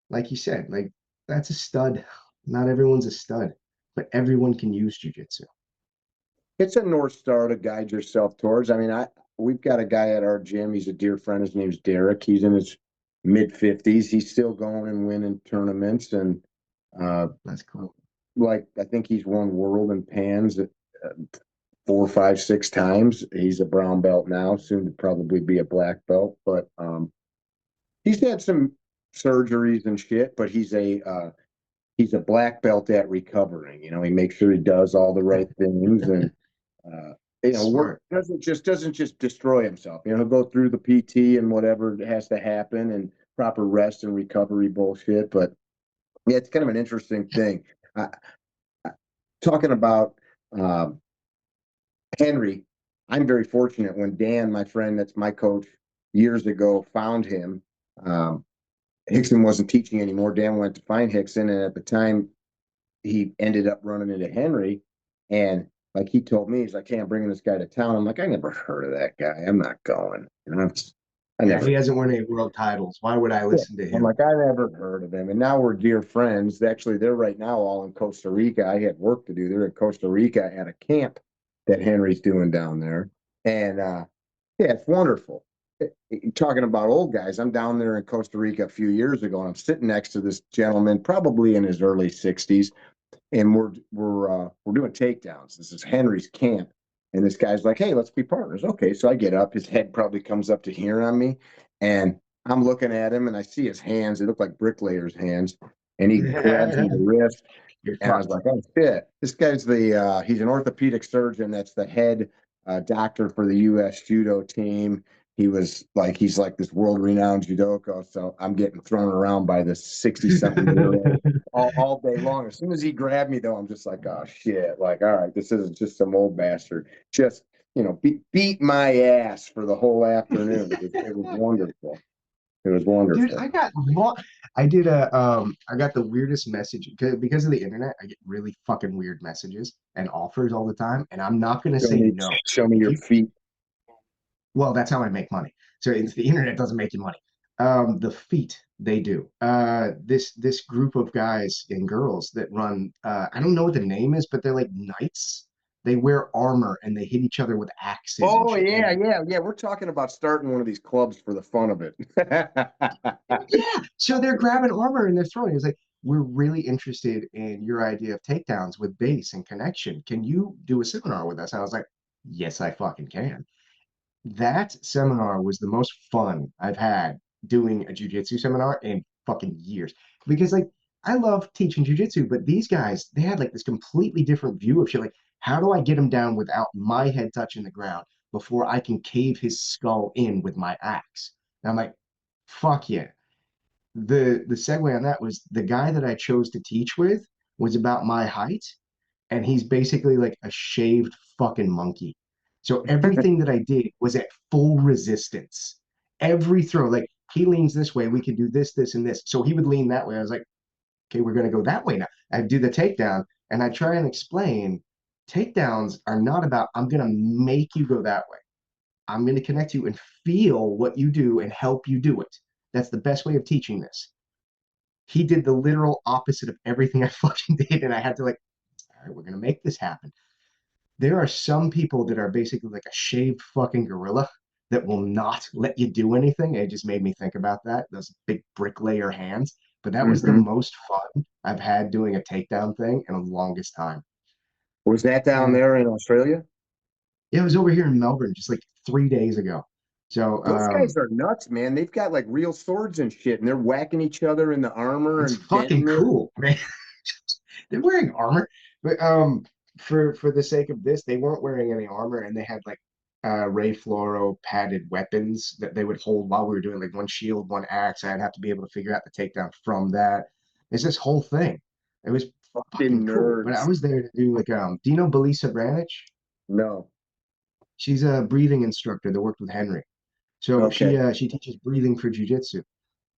like you said, like that's a stud. Not everyone's a stud, but everyone can use jujitsu. It's a North Star to guide yourself towards. I mean, we've got a guy at our gym. He's a dear friend. His name's Derek. He's in his mid 50s. He's still going and winning tournaments. And uh, That's cool. like, I think he's won world and pans 4, 5, 6 times. He's a brown belt now, soon to probably be a black belt. But he's had some surgeries and shit, but he's a black belt at recovering. He makes sure he does all the right things and uh, work Smart. doesn't just destroy himself. He'll go through the PT and whatever has to happen and proper rest and recovery bullshit. But yeah, it's kind of an interesting thing. Uh, Talking about um, Henry, I'm very fortunate when Dan, my friend, that's my coach, years ago, found him. Um, Hickson wasn't teaching anymore. Dan went to find Hickson, and at the time, he ended up running into Henry. And like he told me, he's like, hey, I'm bringing this guy to town. I'm like, I never heard of that guy. I'm not going. I Yeah, never, he hasn't won any world titles. Why would I yeah. listen to I'm him? like, I never heard of him. And now we're dear friends. Actually, they're right now all in Costa Rica. I had work to do. They're in Costa Rica at a camp that Henry's doing down there. And yeah, it's wonderful. Talking about old guys, I'm down there in Costa Rica a few years ago, and I'm sitting next to this gentleman, probably in his early 60s, and we're doing takedowns. This is Henry's camp, and this guy's like, "Hey, let's be partners." Okay, so I get up. His head probably comes up to here on me, and I'm looking at him, and I see his hands. They look like bricklayers' hands, and he grabs me the wrist, You're and I was fucked. like, "Oh shit!" This guy's he's an orthopedic surgeon. That's the head doctor for the U.S. judo team. He's like this world renowned judoka. So I'm getting thrown around by this 60 something year old all day long. As soon as he grabbed me, though, I'm just like, oh shit! Like, all right, this isn't just some old bastard. Just beat my ass for the whole afternoon. It was wonderful. It was Dude, wonderful. I got the weirdest message because of the internet. I get really fucking weird messages and offers all the time, and I'm not gonna Show say me, no. show me If your you feet. Well, that's how I make money. So it's the internet doesn't make you money. The feet they do. This group of guys and girls that run. I don't know what the name is, but they're like knights. They wear armor and they hit each other with axes and Oh shit. yeah, And yeah, yeah. We're talking about starting one of these clubs for the fun of it. yeah, so they're grabbing armor and they're throwing. It's like we're really interested in your idea of takedowns with base and connection. Can you do a seminar with us? And I was like, yes, I fucking can. That seminar was the most fun I've had doing a jujitsu seminar in fucking years. Because like I love teaching jujitsu, but these guys, they had like this completely different view of shit. Like, how do I get him down without my head touching the ground before I can cave his skull in with my axe? And I'm like, fuck yeah. The segue on that was the guy that I chose to teach with was about my height, and he's basically like a shaved fucking monkey. So everything that I did was at full resistance. Every throw, like he leans this way, we can do this, this, and this. So he would lean that way. I was like, okay, we're gonna go that way now. I'd do the takedown, and I try and explain takedowns are not about I'm gonna make you go that way. I'm gonna connect you and feel what you do and help you do it. That's the best way of teaching this. He did the literal opposite of everything I fucking did, and I had to like, all right, we're gonna make this happen. There are some people that are basically like a shaved fucking gorilla that will not let you do anything. It just made me think about that. Those big bricklayer hands. But that was the Hmm. most fun I've had doing a takedown thing in the longest time. Was that down Yeah. there in Australia? Yeah, it was over here in Melbourne just like 3 days ago. So Those guys are nuts, man. They've got like real swords and shit, and they're whacking each other in the armor it's and fucking bending it. cool, man. They're wearing armor, but for the sake of this, they weren't wearing any armor, and they had like Ray Fluoro padded weapons that they would hold while we were doing like one shield, one axe. I'd have to be able to figure out the takedown from that. It's this whole thing. It was fucking Fucking cool. But I nerds. was there to do like do you know Belisa Branich? No. She's a breathing instructor that worked with Henry. So Okay. she teaches breathing for jujitsu.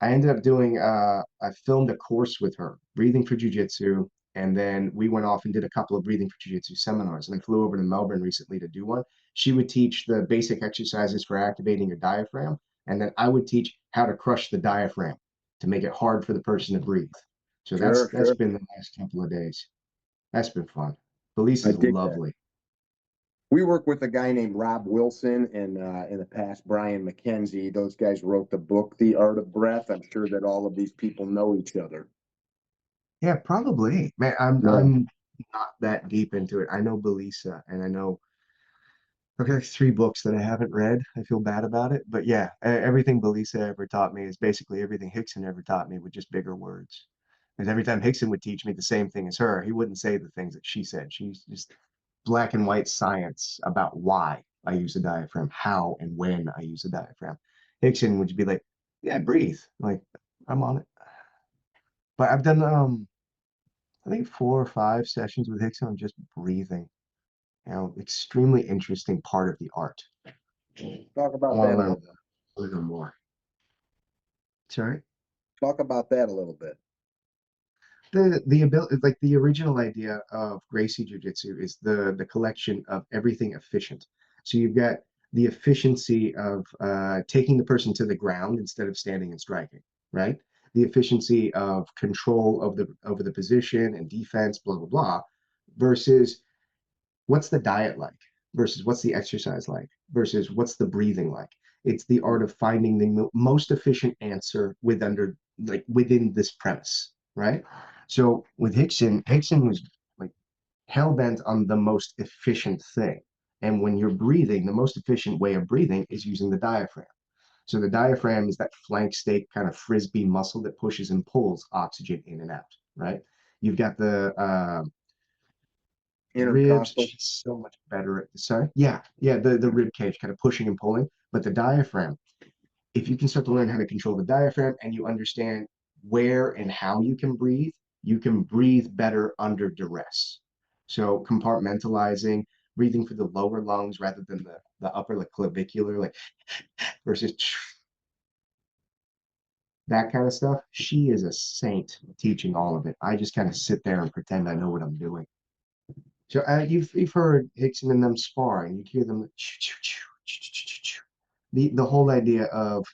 I ended up doing I filmed a course with her, breathing for jujitsu, and then we went off and did a couple of breathing for jujitsu seminars. And I flew over to Melbourne recently to do one. She would teach the basic exercises for activating your diaphragm, and then I would teach how to crush the diaphragm to make it hard for the person to breathe. So Sure, that's sure. been the last couple of days. That's been fun. I Belize is dig that. lovely. We work with a guy named Rob Wilson and in the past Brian McKenzie. Those guys wrote the book The Art of Breath. I'm sure that all of these people know each other. Yeah, probably. Man, Yeah. I'm not that deep into it. I know Belisa and I know I've got like 3 books that I haven't read. I feel bad about it. But yeah, everything Belisa ever taught me is basically everything Hickson ever taught me with just bigger words. Because every time Hickson would teach me the same thing as her, he wouldn't say the things that she said. She's just black and white science about why I use a diaphragm, how and when I use a diaphragm. Hickson would be like, yeah, breathe. Like, I'm on it. But I've done I think 4 or 5 sessions with Hickson on just breathing. Extremely interesting part of the art. Talk I about want that to a learn little. a little more. Sorry. Talk about that a little bit. The ability, like the original idea of Gracie Jiu-Jitsu is the collection of everything efficient. So you've got the efficiency of taking the person to the ground instead of standing and striking, right? The efficiency of control of the over the position and defense, blah blah blah, versus what's the diet like versus what's the exercise like versus what's the breathing like. It's the art of finding the most efficient answer within this premise, right? So with Hickson was like hell bent on the most efficient thing. And when you're breathing, the most efficient way of breathing is using the diaphragm. So the diaphragm is that flank steak kind of frisbee muscle that pushes and pulls oxygen in and out, right? You've got the ribs. Intercostal. She's so much better at the sorry. Yeah, the rib cage kind of pushing and pulling, but the diaphragm. If you can start to learn how to control the diaphragm and you understand where and how you can breathe better under duress. So compartmentalizing, breathing for the lower lungs rather than the upper like clavicular, like versus that kind of stuff. She is a saint teaching all of it. I just kind of sit there and pretend I know what I'm doing. So you've heard Hickson and them sparring. You'd hear them the whole idea of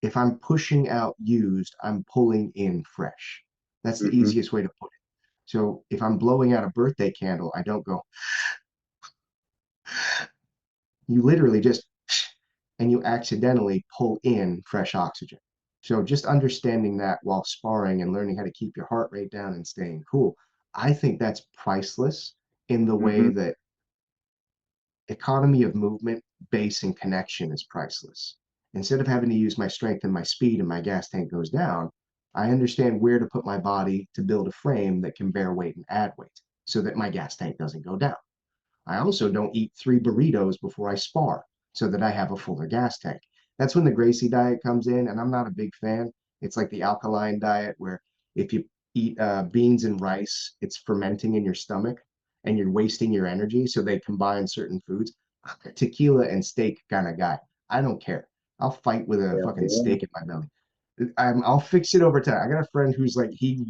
if I'm pushing out used, I'm pulling in fresh. That's the Hmm. easiest way to put it. So if I'm blowing out a birthday candle, I don't go. You literally just and you accidentally pull in fresh oxygen. So just understanding that while sparring and learning how to keep your heart rate down and staying cool, I think that's priceless in the way Hmm. that economy of movement base and connection is priceless. Instead of having to use my strength and my speed and my gas tank goes down, I understand where to put my body to build a frame that can bear weight and add weight so that my gas tank doesn't go down. I also don't eat 3 burritos before I spar so that I have a fuller gas tank. That's when the Gracie diet comes in, and I'm not a big fan. It's like the alkaline diet where if you eat beans and rice, it's fermenting in your stomach and you're wasting your energy. So they combine certain foods. I'm a tequila and steak kind of guy. I don't care. I'll fight with a Yeah, fucking yeah. steak in my belly. I'll fix it over time. I got a friend who's like he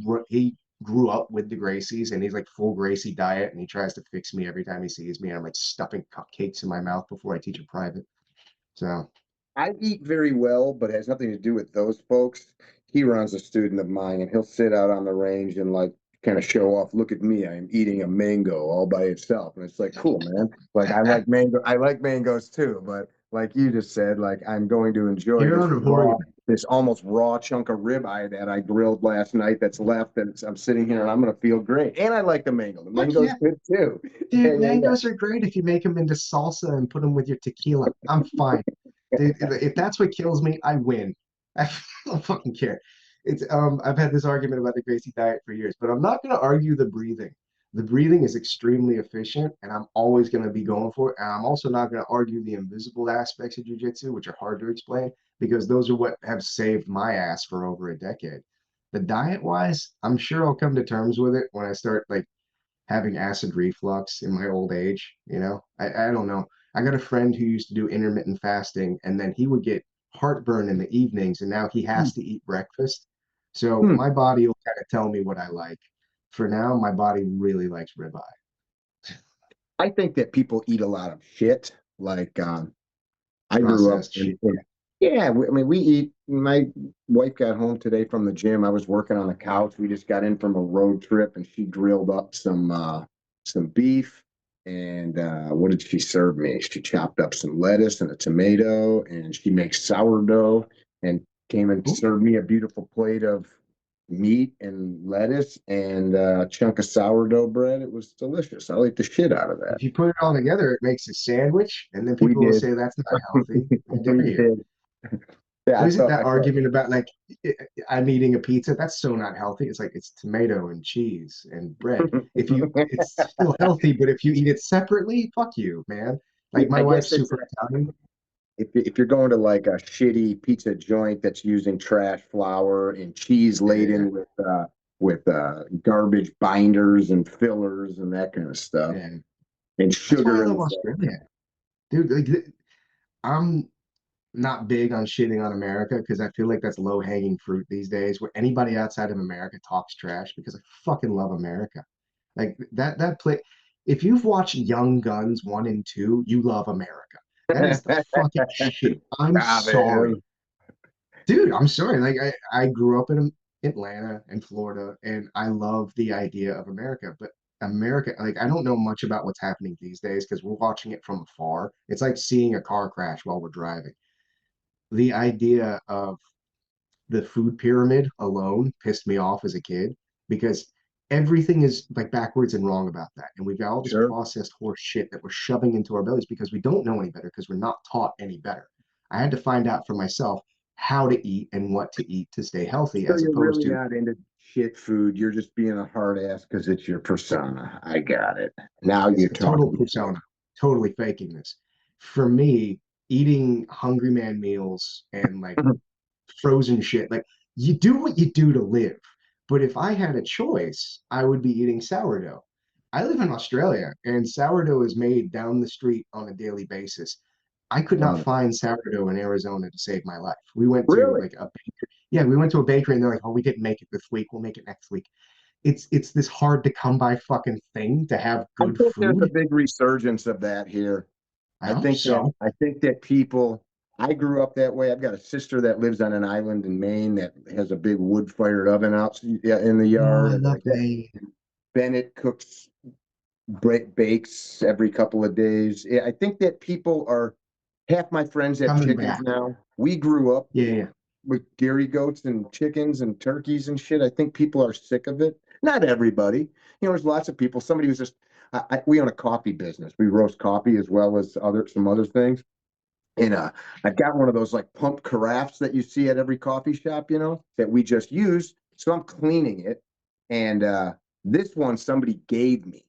grew up with the Gracies and he's like full Gracie diet and he tries to fix me every time he sees me. And I'm like stuffing cupcakes in my mouth before I teach a private. So I eat very well, but it has nothing to do with those folks. He runs a student of mine, and he'll sit out on the range and like kind of show off. Look at me, I'm eating a mango all by itself, and it's like, cool, man. Like I like mango, I like mangoes too, but like you just said, like I'm going to enjoy you're on a this almost raw chunk of ribeye that I grilled last night that's left, and I'm sitting here and I'm gonna feel great. And I like the mango. The Fuck mango's yeah. good too. Yeah, Dude, yeah, yeah. mangoes are great if you make them into salsa and put them with your tequila. I'm fine. Dude, if that's what kills me, I win. I don't fucking care. It's I've had this argument about the Gracie diet for years, but I'm not gonna argue the breathing. The breathing is extremely efficient, and I'm always gonna be going for it. And I'm also not gonna argue the invisible aspects of jujitsu, which are hard to explain, because those are what have saved my ass for over a decade. The diet wise, I'm sure I'll come to terms with it when I start like having acid reflux in my old age. I don't know. I got a friend who used to do intermittent fasting, and then he would get heartburn in the evenings, and now he has to eat breakfast. So Hmm. my body will kind of tell me what I like. For now, my body really likes ribeye. I think that people eat a lot of shit. Like I grew up Processed shit. yeah, I mean, we eat. My wife got home today from the gym. I was working on the couch. We just got in from a road trip, and she grilled up some beef. And what did she serve me? She chopped up some lettuce and a tomato, and she makes sourdough, and came and Ooh, served me a beautiful plate of meat and lettuce and a chunk of sourdough bread. It was delicious. I'll eat the shit out of that. if you put it all together, it makes a sandwich, and then We people will did. say that's not healthy. I We dare you. did. Yeah, What I is it, thought. that argument about like I'm eating a pizza? That's so not healthy. It's like it's tomato and cheese and bread. If you, it's still healthy, but if you eat it separately, fuck you, man. Like my I guess wife's it's super Italian. if you're going to like a shitty pizza joint that's using trash flour and cheese Yeah, laden with garbage binders and fillers and that kind of stuff yeah. and That's why I sugar in love the Australia, dude. Like I'm not big on shitting on America because I feel like that's low hanging fruit these days, where anybody outside of America talks trash because I fucking love America. Like that play. If you've watched Young Guns 1 and 2, you love America. That is the fucking shit. I'm Ah, sorry, man. dude. I'm sorry. Like I grew up in Atlanta and Florida, and I love the idea of America. But America, like I don't know much about what's happening these days because we're watching it from afar. It's like seeing a car crash while we're driving. The idea of the food pyramid alone pissed me off as a kid because everything is like backwards and wrong about that. And we've got all this Sure. processed horse shit that we're shoving into our bellies because we don't know any better, because we're not taught any better. I had to find out for myself how to eat and what to eat to stay healthy, So as you're opposed really to not into shit food. You're just being a hard ass because it's your persona. I got it. Now it's you're a total talking. persona, totally faking this. For me, eating Hungry Man meals and like frozen shit. Like you do what you do to live. But if I had a choice, I would be eating sourdough. I live in Australia and sourdough is made down the street on a daily basis. I could not Wow. find sourdough in Arizona to save my life. We went to Really? like a bakery. Yeah, we went to a bakery and they're like, "Oh, we didn't make it this week. We'll make it next week." It's this hard to come by fucking thing to have I good think there's a food. big resurgence of that here. I hope so. I think that people I grew up that way. I've got a sister that lives on an island in Maine that has a big wood fired oven out in the Oh, yard I and love like that. Maine. Bennett cooks bakes every couple of days. Yeah, I think that people are half my friends have Coming chickens back. now. We grew up Yeah, yeah. with dairy goats and chickens and turkeys and shit. I think people are sick of it. Not everybody. There's lots of people. Somebody was just we own a coffee business. We roast coffee as well as some other things. And I've got one of those like pump carafes that you see at every coffee shop, that we just use. So I'm cleaning it. And this one somebody gave me.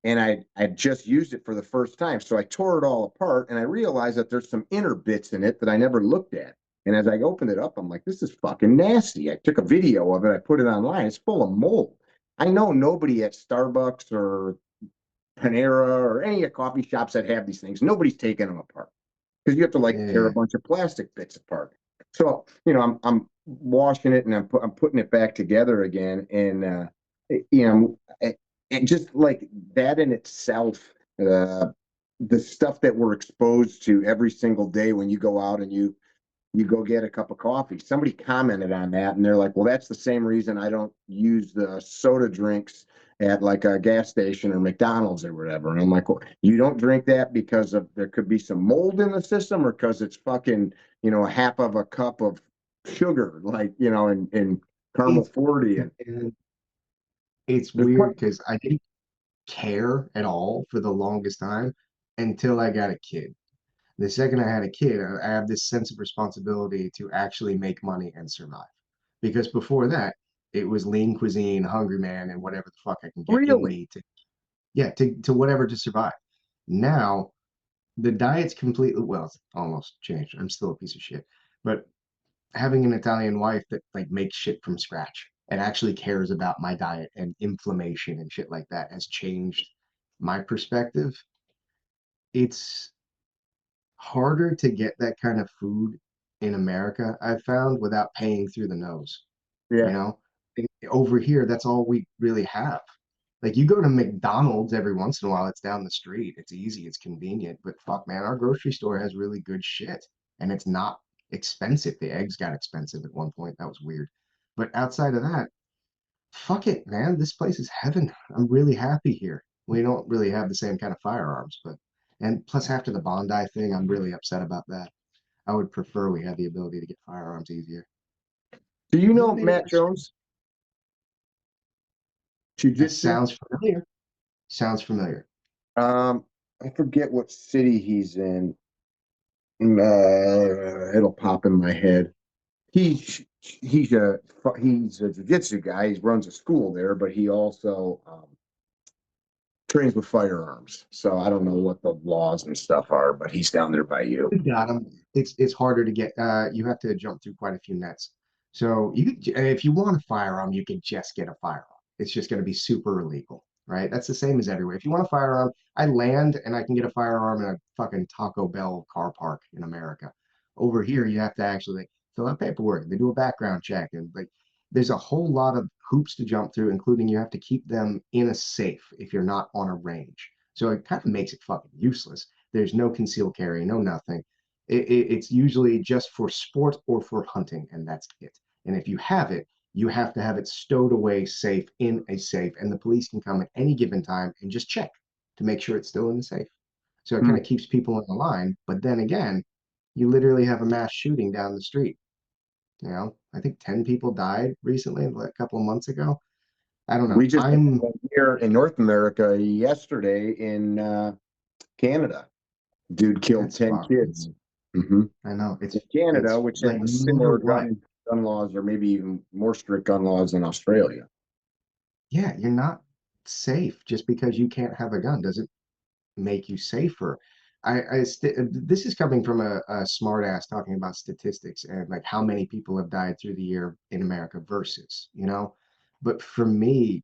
And I just used it for the first time. So I tore it all apart and I realized that there's some inner bits in it that I never looked at. And as I opened it up, I'm like, this is fucking nasty. I took a video of it, I put it online. It's full of mold. I know nobody at Starbucks or Panera or any of the coffee shops that have these things, nobody's taking them apart because you have to like tear a Yeah. bunch of plastic bits apart. So I'm washing it and I'm putting it back together again, and and just like that in itself, the stuff that we're exposed to every single day when you go out and you go get a cup of coffee. Somebody commented on that and they're like, well, that's the same reason I don't use the soda drinks at like a gas station or McDonald's or whatever. And I'm like, well, you don't drink that because of there could be some mold in the system or because it's fucking, a half of a cup of sugar, like, and caramel It's 40. And and it's there's weird because I didn't care at all for the longest time until I got a kid. The second I had a kid, I have this sense of responsibility to actually make money and survive. Because before that, it was lean cuisine, hungry man, and whatever the fuck I can get in really, me to, yeah, to whatever to survive. Now the diet's completely, well, it's almost changed. I'm still a piece of shit, but having an Italian wife that like makes shit from scratch and actually cares about my diet and inflammation and shit like that has changed my perspective. It's harder to get that kind of food in America, I've found, without paying through the nose. You yeah. know, over here, that's all we really have. Like you go to McDonald's every once in a while, it's down the street. It's easy, it's convenient, but fuck, man, our grocery store has really good shit and it's not expensive. The eggs got expensive at one point. That was weird. But outside of that, fuck it, man. This place is heaven. I'm really happy here. We don't really have the same kind of firearms, but and plus after the Bondi thing, I'm really upset about that. I would prefer we had the ability to get firearms easier. Do you Would have know made it Matt nicer. Jones, That Jiu-Jitsu? sounds familiar. Sounds familiar. I forget what city he's in. It'll pop in my head. He's a jiu-jitsu guy. He runs a school there, but he also trains with firearms. So I don't know what the laws and stuff are, but he's down there by you. We got them. It's harder to get. You have to jump through quite a few nets. So you could, if you want a firearm, you can just get a firearm. It's just going to be super illegal, right? That's the same as everywhere. If you want a firearm, I land and I can get a firearm in a fucking Taco Bell car park in America. Over here, you have to actually like, fill out paperwork. They do a background check, and like there's a whole lot of hoops to jump through, including you have to keep them in a safe if you're not on a range. So it kind of makes it fucking useless. There's no concealed carry, no nothing. It's usually just for sport or for hunting, and that's it. And if you have it, you have to have it stowed away safe in a safe, and the police can come at any given time and just check to make sure it's still in the safe. So it kind Hmm. of keeps people in the line. But then again, you literally have a mass shooting down the street. I think 10 people died recently, a couple of months ago. I don't know. We just had one here in North America yesterday in Canada. Dude killed That's 10 fucked. kids. Hmm. I know. In Canada, It's which like has no matter similar what, gun laws or maybe even more strict gun laws than Australia. yeah, you're not safe just because you can't have a gun doesn't make you safer. This is coming from a smart ass talking about statistics and like how many people have died through the year in America versus. But for me,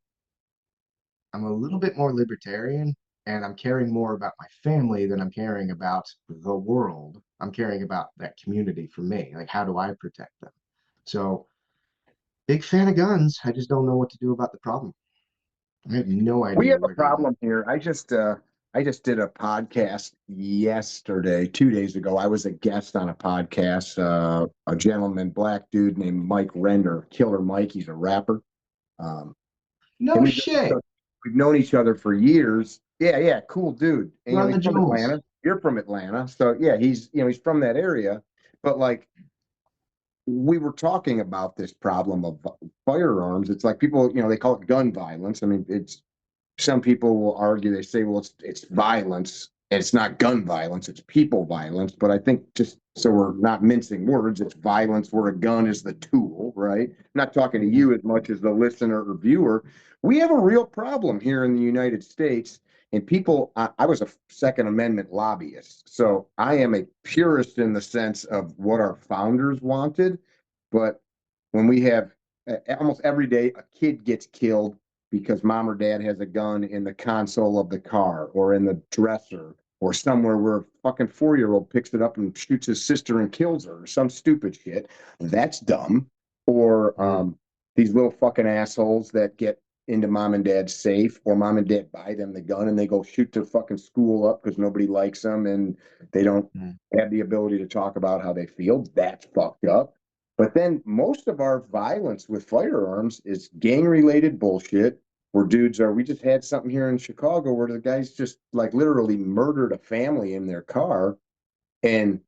I'm a little bit more libertarian and I'm caring more about my family than I'm caring about the world. I'm caring about that community for me. Like, how do I protect them? So, big fan of guns. I just don't know what to do about the problem. I have no We idea have a where to look. problem here. I just did a podcast yesterday, 2 days ago. I was a guest on a podcast. A gentleman, black dude named Mike Render, Killer Mike. He's a rapper. Um, and No shit. we've known each other for years. Yeah, yeah, cool dude. And Run he's the from jewels. Atlanta. You're from Atlanta, so yeah, he's from that area. But like we were talking about this problem of firearms. It's like people, they call it gun violence. I mean, it's some people will argue. They say, well, it's violence, it's not gun violence, it's people violence. But I think just so we're not mincing words, it's violence where a gun is the tool, right? I'm not talking to you as much as the listener or viewer. We have a real problem here in the United States. And people, I was a Second Amendment lobbyist. So I am a purist in the sense of what our founders wanted. But when we have almost every day a kid gets killed because mom or dad has a gun in the console of the car or in the dresser or somewhere where a fucking 4-year-old picks it up and shoots his sister and kills her or some stupid shit. That's dumb. Or these little fucking assholes that get into mom and dad's safe, or mom and dad buy them the gun and they go shoot their fucking school up because nobody likes them and they don't have the ability to talk about how they feel. That's fucked up. But then most of our violence with firearms is gang related bullshit where dudes are, we just had something here in Chicago where the guys just like literally murdered a family in their car and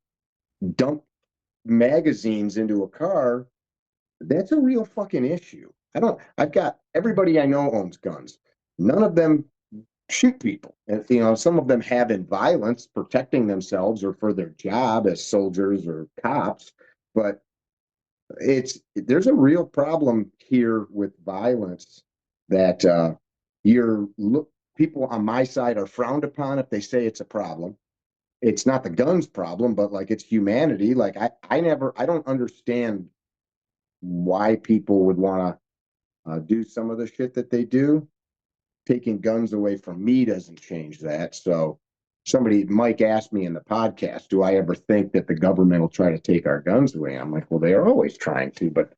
dumped magazines into a car. That's a real fucking issue. I've got everybody I know owns guns. None of them shoot people. And, some of them have in violence, protecting themselves or for their job as soldiers or cops. But there's a real problem here with violence that people on my side are frowned upon if they say it's a problem. It's not the guns problem, but like it's humanity. Like I don't understand why people would want to do some of the shit that they do. Taking guns away from me doesn't change that. So Mike asked me in the podcast, do I ever think that the government will try to take our guns away? I'm like, well, they are always trying to, but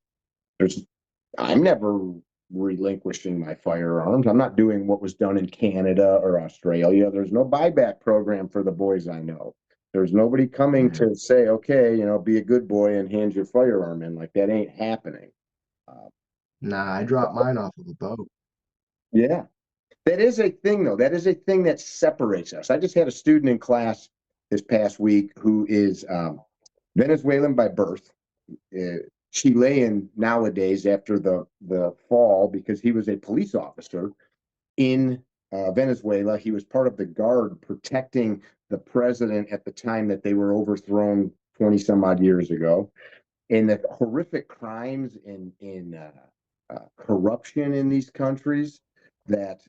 I'm never relinquishing my firearms. I'm not doing what was done in Canada or Australia. There's no buyback program for the boys I know. There's nobody coming to say, okay, be a good boy and hand your firearm in. Like that ain't happening. Nah, I dropped mine off of a boat. Yeah. That is a thing, though. That is a thing that separates us. I just had a student in class this past week who is Venezuelan by birth, Chilean nowadays after the fall because he was a police officer in Venezuela. He was part of the guard protecting the president at the time that they were overthrown 20 some odd years ago. And the horrific crimes in corruption in these countries that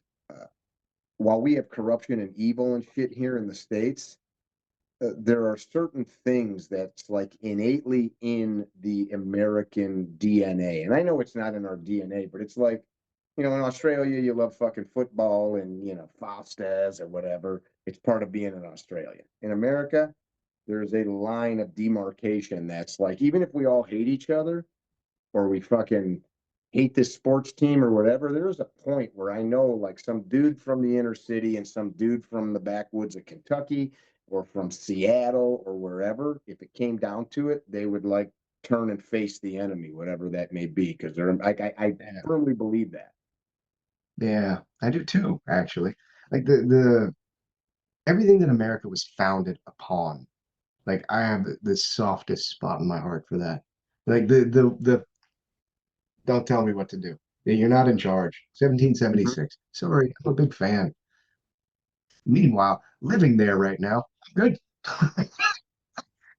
while we have corruption and evil and shit here in the States, there are certain things that's like innately in the American DNA. And I know it's not in our DNA, but it's like, in Australia, you love fucking football and, Fostas or whatever. It's part of being an Australian. In America, there's a line of demarcation that's like, even if we all hate each other or we fucking hate this sports team or whatever, there's a point where I know like some dude from the inner city and some dude from the backwoods of Kentucky or from Seattle or wherever, if it came down to it, they would like turn and face the enemy, whatever that may be, because they're like I firmly believe that. Yeah, I do too, actually. Like the everything that America was founded upon. Like I have the softest spot in my heart for that. Like the don't tell me what to do. You're not in charge. 1776. Sorry, I'm a big fan. Meanwhile, living there right now, I'm good.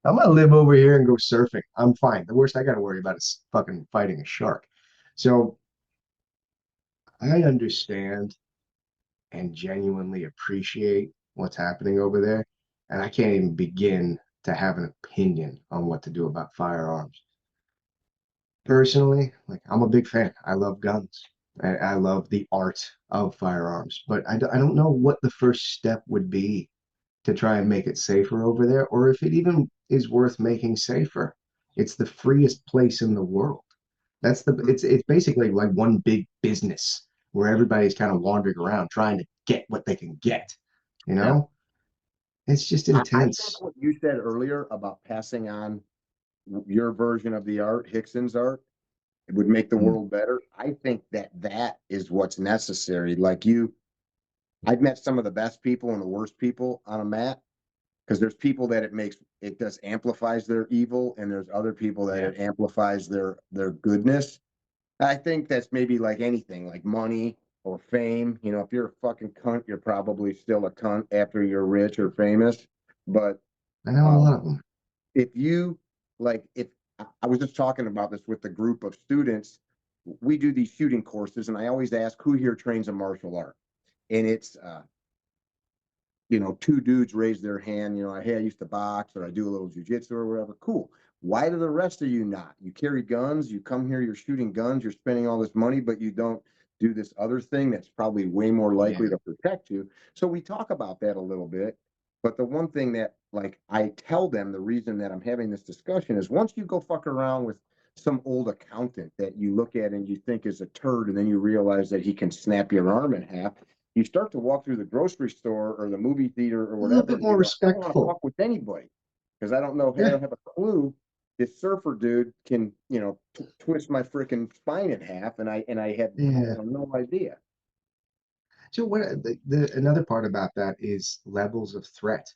I'm gonna live over here and go surfing. I'm fine. The worst I gotta worry about is fucking fighting a shark. So I understand and genuinely appreciate what's happening over there. And I can't even begin to have an opinion on what to do about firearms. Personally, like I'm a big fan. I love guns. I love the art of firearms, but I don't know what the first step would be to try and make it safer over there, or if it even is worth making safer. It's the freest place in the world. It's basically like one big business where everybody's kind of wandering around trying to get what they can get, you Yeah. know? It's just I think intense. what you said earlier about passing on your version of the art, Hickson's art, it would make the Mm, world better. I think that is what's necessary. Like I've met some of the best people and the worst people on a mat because there's people that it does amplifies their evil, and there's other people that yeah. it amplifies their goodness. I think that's maybe like anything, like money. or fame. You know, if you're a fucking cunt, you're probably still a cunt after you're rich or famous. But I know a um, lot of them. if you if I was just talking about this with the group of students, we do these shooting courses, and I always ask who here trains a martial art, and it's two dudes raise their hand, hey, I used to box or I do a little jujitsu or whatever. Cool. Why do the rest of you not? You carry guns, you come here, you're shooting guns, you're spending all this money, but you don't do this other thing that's probably way more Yeah. likely to protect you. So we talk about that a little bit. But the one thing that I tell them, the reason that I'm having this discussion is once you go fuck around with some old accountant that you look at and you think is a turd, and then you realize that he can snap your arm in half, you start to walk through the grocery store or the movie theater or A little whatever, bit and you more go, I don't want to respectful. fuck with anybody because I don't Yeah. have a clue. This surfer dude can, twist my freaking spine in half, and I had Yeah. no idea. So what the another part about that is levels of threat.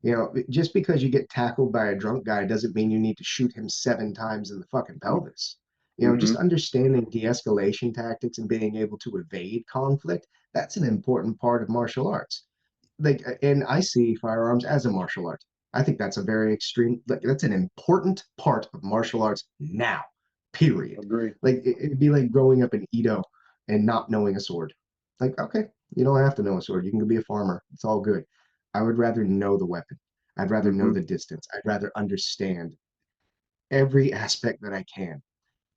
You know, just because you get tackled by a drunk guy doesn't mean you need to shoot him 7 times in the fucking pelvis. You know, just Mm-hmm. understanding de-escalation tactics and being able to evade conflict, that's an important part of martial arts. Like, and I see firearms as a martial art. I think that's a very extreme, like, that's an important part of martial arts now, period. Agree. Like, it'd be like growing up in Edo and not knowing a sword. Like, okay, you don't have to know a sword. You can be a farmer. It's all good. I would rather know the weapon. I'd rather know Mm-hmm. the distance. I'd rather understand every aspect that I can.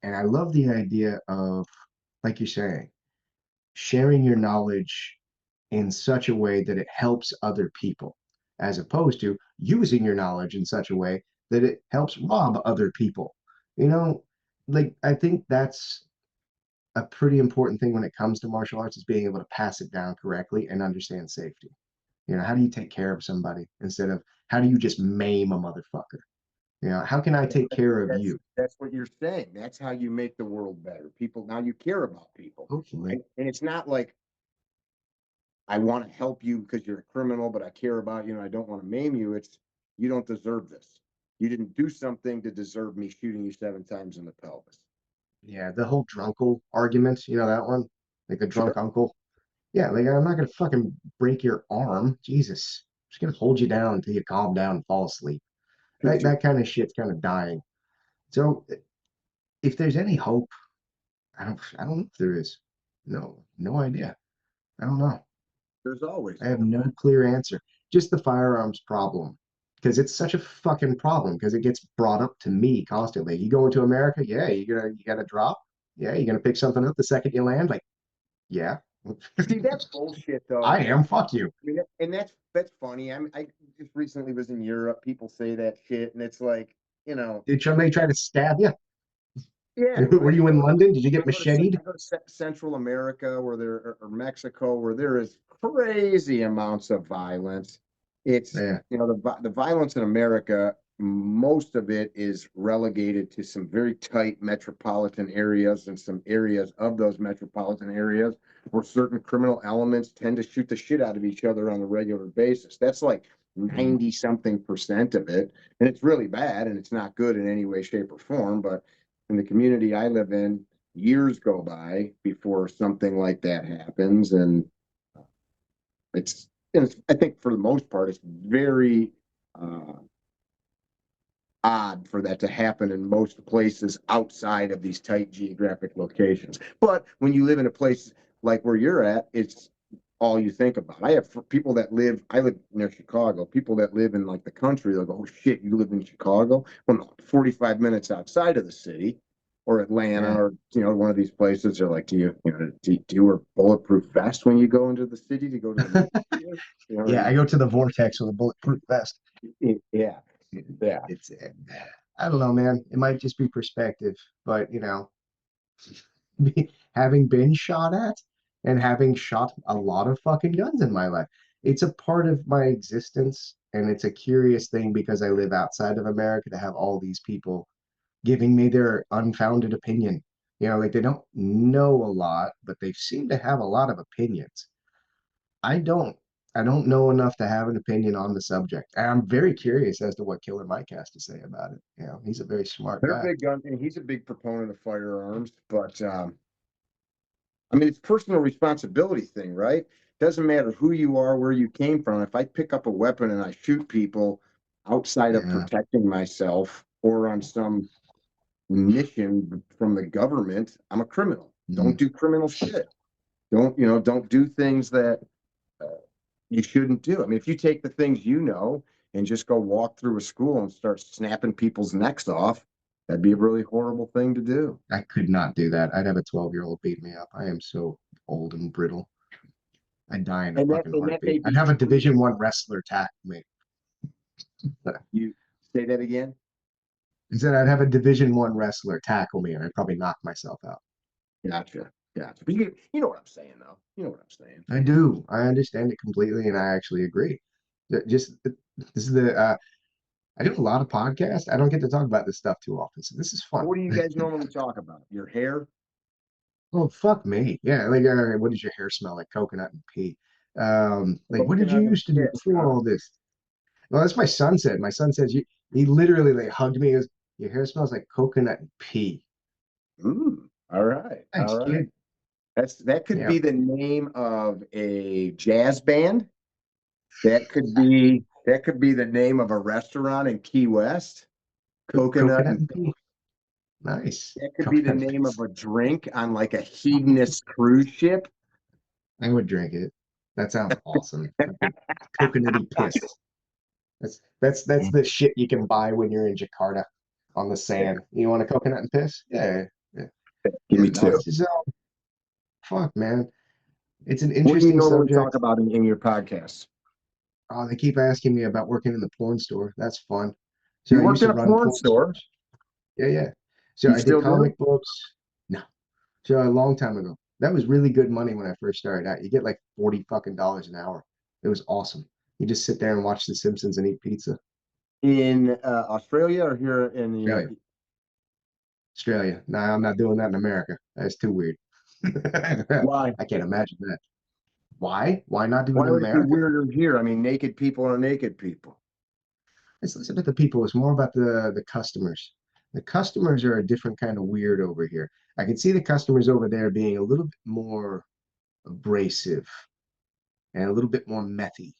And I love the idea of, like you're saying, sharing your knowledge in such a way that it helps other people, as opposed to using your knowledge in such a way that it helps rob other people. You know, like I think that's a pretty important thing when it comes to martial arts is being able to pass it down correctly and understand safety. You know, how do you take care of somebody instead of how do you just maim a motherfucker? You know, how can I take care of That's you? that's what you're saying. That's how you make the world better. People now you care about people, Hopefully. and it's not like I want to help you because you're a criminal, but I care about you and I don't want to maim you. It's you don't deserve this. You didn't do something to deserve me shooting you 7 times in the pelvis. Yeah, the whole drunkle argument, you know that one? Like the Sure. drunk uncle. Yeah, like I'm not gonna fucking break your arm. Jesus. I'm just gonna hold you down until you calm down and fall asleep. That kind of shit's kind of dying. So if there's any hope, I don't know if there is. No, no idea. I don't know. There's always I have hope. no clear answer. Just the firearms problem. Because it's such a fucking problem because it gets brought up to me constantly. You go into America, yeah, you gonna drop? Yeah, you're gonna pick something up the second you land? Like, yeah. See, that's bullshit, though. I am, fuck you. I mean, and that's funny. I just recently was in Europe. People say that shit, and it's like, Did somebody try to stab you? yeah. Were you in London? Did you get macheted? I go to Central America where or Mexico where there is crazy amounts of violence. It's Yeah. the violence in America. Most of it is relegated to some very tight metropolitan areas and some areas of those metropolitan areas where certain criminal elements tend to shoot the shit out of each other on a regular basis. That's like Mhm. 90 something percent of it. And it's really bad and it's not good in any way, shape, or form. But in the community I live in, years go by before something like that happens, and I think for the most part, it's very uh, odd for that to happen in most places outside of these tight geographic locations. But when you live in a place like where you're at, it's all you think about. I have people that I live near Chicago, people that live in like the country, they'll go, oh shit, you live in Chicago? Well, no, 45 minutes outside of the city or Atlanta Yeah. or, one of these places. They're like, do you wear bulletproof vest when you go into the city to go to the movie theater? You know what I Yeah, I go to the vortex with a bulletproof vest. mean? Yeah. Yeah. It's I don't know, man. It might just be perspective, but having been shot at and having shot a lot of fucking guns in my life, it's a part of my existence, and it's a curious thing because I live outside of America to have all these people giving me their unfounded opinion. Like they don't know a lot, but they seem to have a lot of opinions. I don't. I don't know enough to have an opinion on the subject. And I'm very curious as to what Killer Mike has to say about it. He's a very smart They're guy. big gun, and he's a big proponent of firearms, but I mean, it's personal responsibility thing, right? Doesn't matter who you are, where you came from. If I pick up a weapon and I shoot people outside of Yeah. protecting myself or on some mission from the government, I'm a criminal. Don't Mm. do criminal shit. Don't do things that uh, you shouldn't do. I mean, if you take the things you know and just go walk through a school and start snapping people's necks off, that'd be a really horrible thing to do. I could not do that. I'd have a 12-year-old beat me up. I am so old and brittle. I'd die in a fucking And that may heartbeat. I'd be have a true. Division I wrestler tackle me. You say that again? He said I'd have a Division I wrestler tackle me and I'd probably knock myself out. Gotcha. Gotcha. But you know what I'm saying, though. You know what I'm saying. I do. I understand it completely and I actually agree. Just this is the I do a lot of podcasts. I don't get to talk about this stuff too often. So this is fun. What do you guys normally talk about? Your hair? Oh, fuck me. Yeah, like what does your hair smell like? Coconut and pee. Like what did you Coconut and used to do piss, before huh? all this? Well, that's my son said. My son says he literally like hugged me. He goes, your hair smells like coconut and pee. All right. All Thanks, right. kid. That could Yeah. be the name of a jazz band. That could be the name of a restaurant in Key West. Coconut Coconut and and pee. Nice. that could be Coconut the and name of piss. a drink on like a hedonist cruise ship. I would drink it. That sounds awesome. Fucking coconutty piss. That's the shit you can buy when you're in Jakarta on the Yeah, sand. You want a coconut and piss? Yeah, yeah. give Yeah, me no, two. it's just fuck, man. It's an What do you interesting normally talk subject. about in your podcast? Oh, they keep asking me about working in the porn store. That's fun. So You I worked used in to a run porn porn store. stores. Yeah, yeah. So You I did still do? comic books. No. So a long time ago. That was really good money when I first started out. You get like 40 fucking dollars an hour. It was awesome. You just sit there and watch The Simpsons and eat pizza. In Australia or here in Australia. the Australia. No, I'm not doing that in America. That's too weird. why? I can't imagine that. Why? Why not do it Why in would it be America? weirder here? I mean, naked people are naked people. It's less about the people. It's more about the customers. The customers are a different kind of weird over here. I can see the customers over there being a little bit more abrasive and a little bit more methy.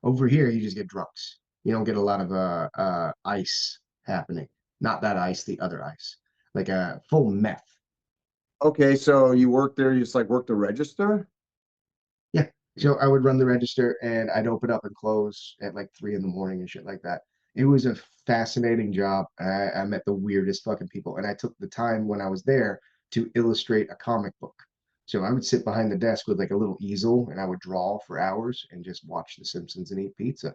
Over here, you just get drunks. You don't get a lot of ice happening. Not that ice, the other ice, like a full meth. Okay, so you work there, you just like work the register? Yeah. So I would run the register and I'd open up and close at like 3 in the morning and shit like that. It was a fascinating job. I met the weirdest fucking people, and I took the time when I was there to illustrate a comic book. So I would sit behind the desk with like a little easel and I would draw for hours and just watch The Simpsons and eat pizza.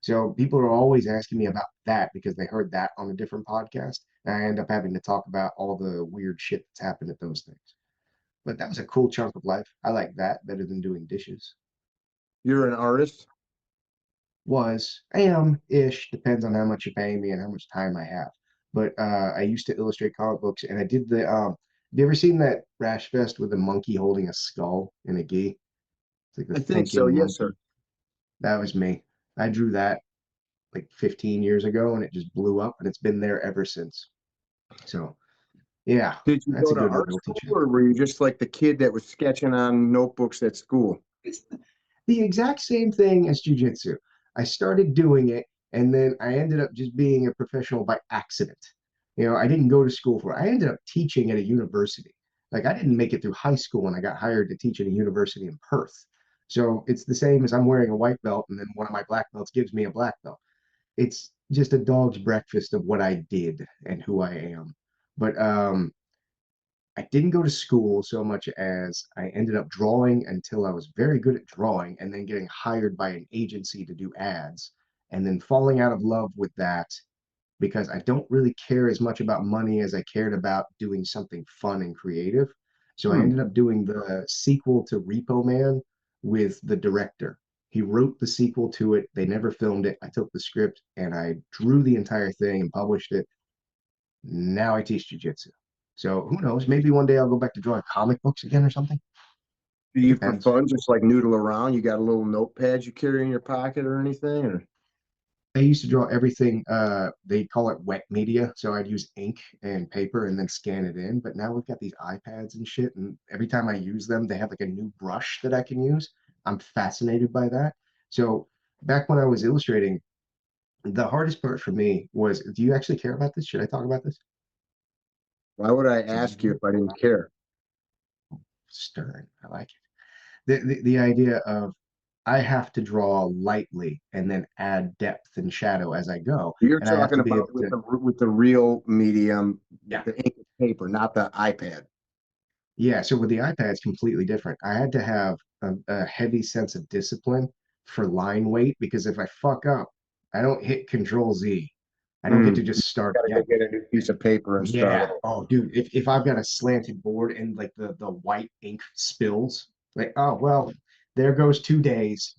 So people are always asking me about that because they heard that on a different podcast. And I end up having to talk about all the weird shit that's happened at those things. But that was a cool chunk of life. I like that better than doing dishes. You're an artist? Was, I am ish, depends on how much you pay me and how much time I have. But I used to illustrate comic books and I did the have you ever seen that rash vest with a monkey holding a skull and a gi? It's like the I think so, thinking yes, sir. monkey. That was me. I drew that like 15 years ago and it just blew up and it's been there ever since. So yeah, Did you that's go a to good art royalty school check. or were you just like the kid that was sketching on notebooks at school? It's the exact same thing as jujitsu. I started doing it and then I ended up just being a professional by accident. You know, I didn't go to school for it. I ended up teaching at a university. Like I didn't make it through high school and I got hired to teach at a university in Perth. So it's the same as I'm wearing a white belt and then one of my black belts gives me a black belt. It's just a dog's breakfast of what I did and who I am. But I didn't go to school so much as I ended up drawing until I was very good at drawing and then getting hired by an agency to do ads and then falling out of love with that because I don't really care as much about money as I cared about doing something fun and creative. So I Hmm. ended up doing the sequel to Repo Man with the director. He wrote the sequel to it. They never filmed it. I took the script and I drew the entire thing and published it. Now I teach jujitsu. So who knows? Maybe one day I'll go back to drawing comic books again or something. Do It you for depends. fun just like noodle around? You got a little notepad you carry in your pocket or anything? Or I used to draw everything. They call it wet media, so I'd use ink and paper and then scan it in. But now we've got these iPads and shit, and every time I use them, they have like a new brush that I can use. I'm fascinated by that. So back when I was illustrating, the hardest part for me was, do you actually care about this? Should I talk about this? Why would I ask you if I didn't care? Stern. I like it. The idea of I have to draw lightly and then add depth and shadow as I go, You're and I have talking to be about able to. with the real medium, Yeah. the ink and paper, not the iPad. Yeah, so with the iPad, it's completely different. I had to have a heavy sense of discipline for line weight because if I fuck up, I don't hit Control Z. I don't get to You just start gotta go again. get a new piece of paper and start Yeah. over. Oh, dude, if I've got a slanted board and like the white ink spills, like, oh well, there goes 2 days.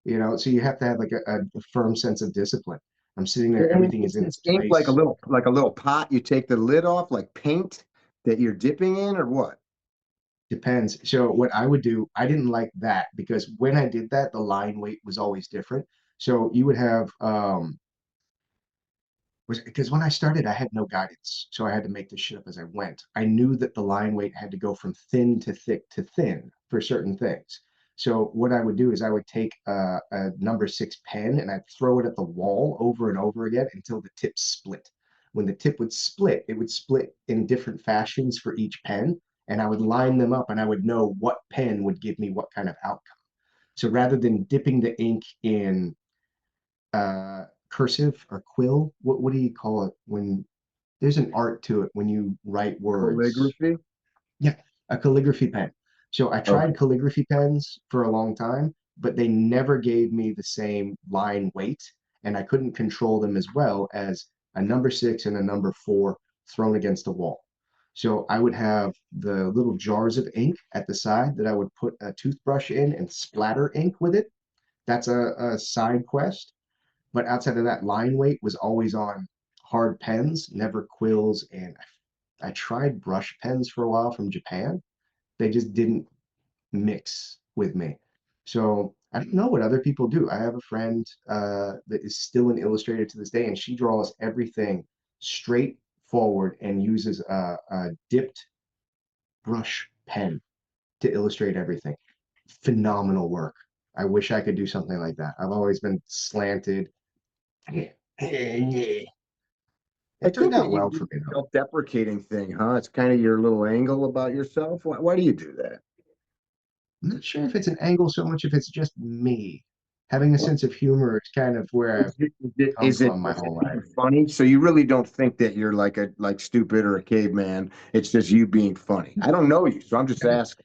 So you have to have like a firm sense of discipline. I'm sitting there, And everything is is in this its ink place. like a little pot you take the lid off, like paint that you're dipping in, or what? Depends. So what I would do, I didn't like that because when I did that, the line weight was always different. So you would have was because when I started, I had no guidance. So I had to make this shit up as I went. I knew that the line weight had to go from thin to thick to thin for certain things. So what I would do is I would take a number 6 pen and I'd throw it at the wall over and over again until the tip split. When the tip would split, it would split in different fashions for each pen, and I would line them up and I would know what pen would give me what kind of outcome. So rather than dipping the ink in cursive or quill, what do you call it when there's an art to it when you write words? Calligraphy? Yeah, a calligraphy pen. So I tried Okay. calligraphy pens for a long time, but they never gave me the same line weight, and I couldn't control them as well as a number 6 and a number 4 thrown against a wall. So I would have the little jars of ink at the side that I would put a toothbrush in and splatter ink with it. That's a side quest. But outside of that, line weight was always on hard pens, never quills. And I tried brush pens for a while from Japan. They just didn't mix with me. So I don't know what other people do. I have a friend that is still an illustrator to this day, and she draws everything straight forward and uses a dipped brush pen to illustrate everything. Phenomenal work. I wish I could do something like that. I've always been slanted. It I turned think out you well do for me the though. self-deprecating thing, huh? It's kind of your little angle about yourself. Why do you do that? I'm not sure if it's an angle so much if it's just me. Having a sense of humor is kind of where I've come from my Is whole it life. being funny? So you really don't think that you're like stupid or a caveman. It's just you being funny. I don't know you, so I'm just asking.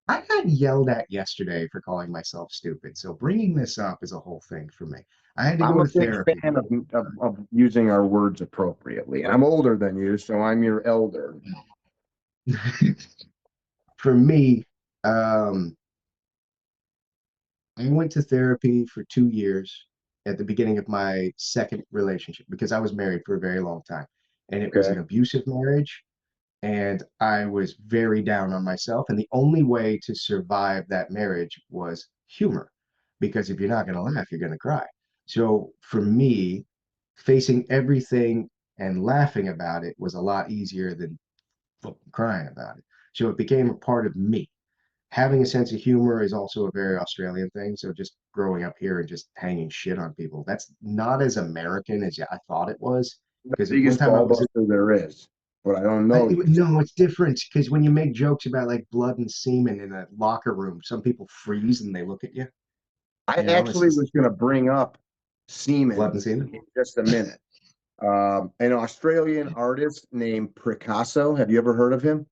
I got yelled at yesterday for calling myself stupid, so bringing this up is a whole thing for me. I had to I'm go a to big therapy. fan of using our words appropriately. I'm older than you, so I'm your elder. For me, um, I went to therapy for 2 years at the beginning of my second relationship because I was married for a very long time, and it was Okay. an abusive marriage, and I was very down on myself. And the only way to survive that marriage was humor, because if you're not going to laugh, you're going to cry. So for me, facing everything and laughing about it was a lot easier than crying about it. So it became a part of me. Having a sense of humor is also a very Australian thing. So just growing up here and just hanging shit on people, that's not as American as I thought it was. The Because one biggest time I ball was buster there is, but I don't know you. no, it's different because when you make jokes about like blood and semen in a locker room, some people freeze and they look at you. I It's actually just was going to bring up blood semen and semen. in just a minute. An Australian artist named Picasso. Have you ever heard of him?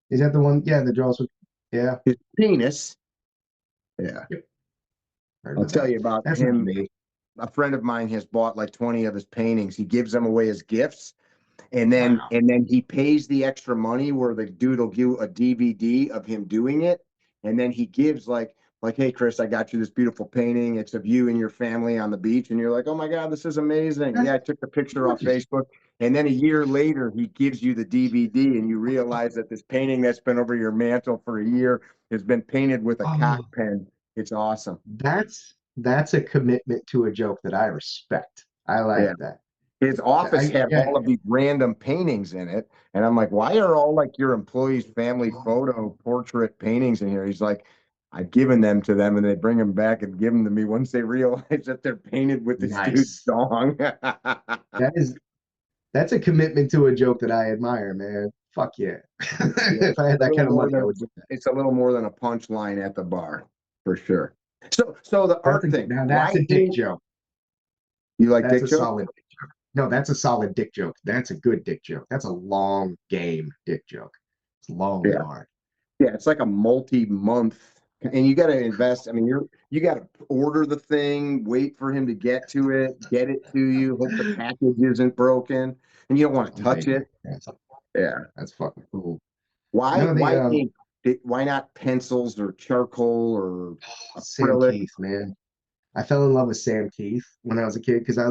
Is that the one? Yeah, the draws with. Yeah, His penis. Yeah. yep, heard I'll about tell that. you about That's not him. me. A friend of mine has bought like 20 of his paintings. He gives them away as gifts. And then Wow. he pays the extra money where the dude will give a DVD of him doing it, and then he gives like hey Chris, I got you this beautiful painting. It's of you and your family on the beach, and you're like, oh my god, this is amazing. That's Yeah, I took the picture off gorgeous. Facebook, and then a year later he gives you the DVD, and you realize that this painting that's been over your mantle for a year has been painted with a cock Oh, pen. It's awesome. that's That's a commitment to a joke that I respect. I Yeah. like that. His office had Yeah, all of these random paintings in it. And I'm like, why are all like your employees' family photo portrait paintings in here? He's like, I've given them to them and they bring them back and give them to me once they realize that they're painted with this dude's nice. song. That is that's a commitment to a joke that I admire, man. Fuck yeah. Yeah, If I had that kind of money, I would do that. it's a little more than a punchline at the bar, for sure. So the That's art thing, now that's a dick writing, joke. you like That's dick a jokes? solid dick joke. No, that's a solid dick joke. That's a good dick joke. That's a long game dick joke. It's long and Yeah. hard. Yeah, it's like a multi-month, and you got to invest. I mean, you got to order the thing, wait for him to get it to you, hope the package isn't broken, and you don't want to touch Amazing. it. Yeah. That's fucking cool. Why? No, the Why ink? Why not pencils or charcoal or Sam acrylic? Keith, man. I fell in love with Sam Keith when I was a kid because I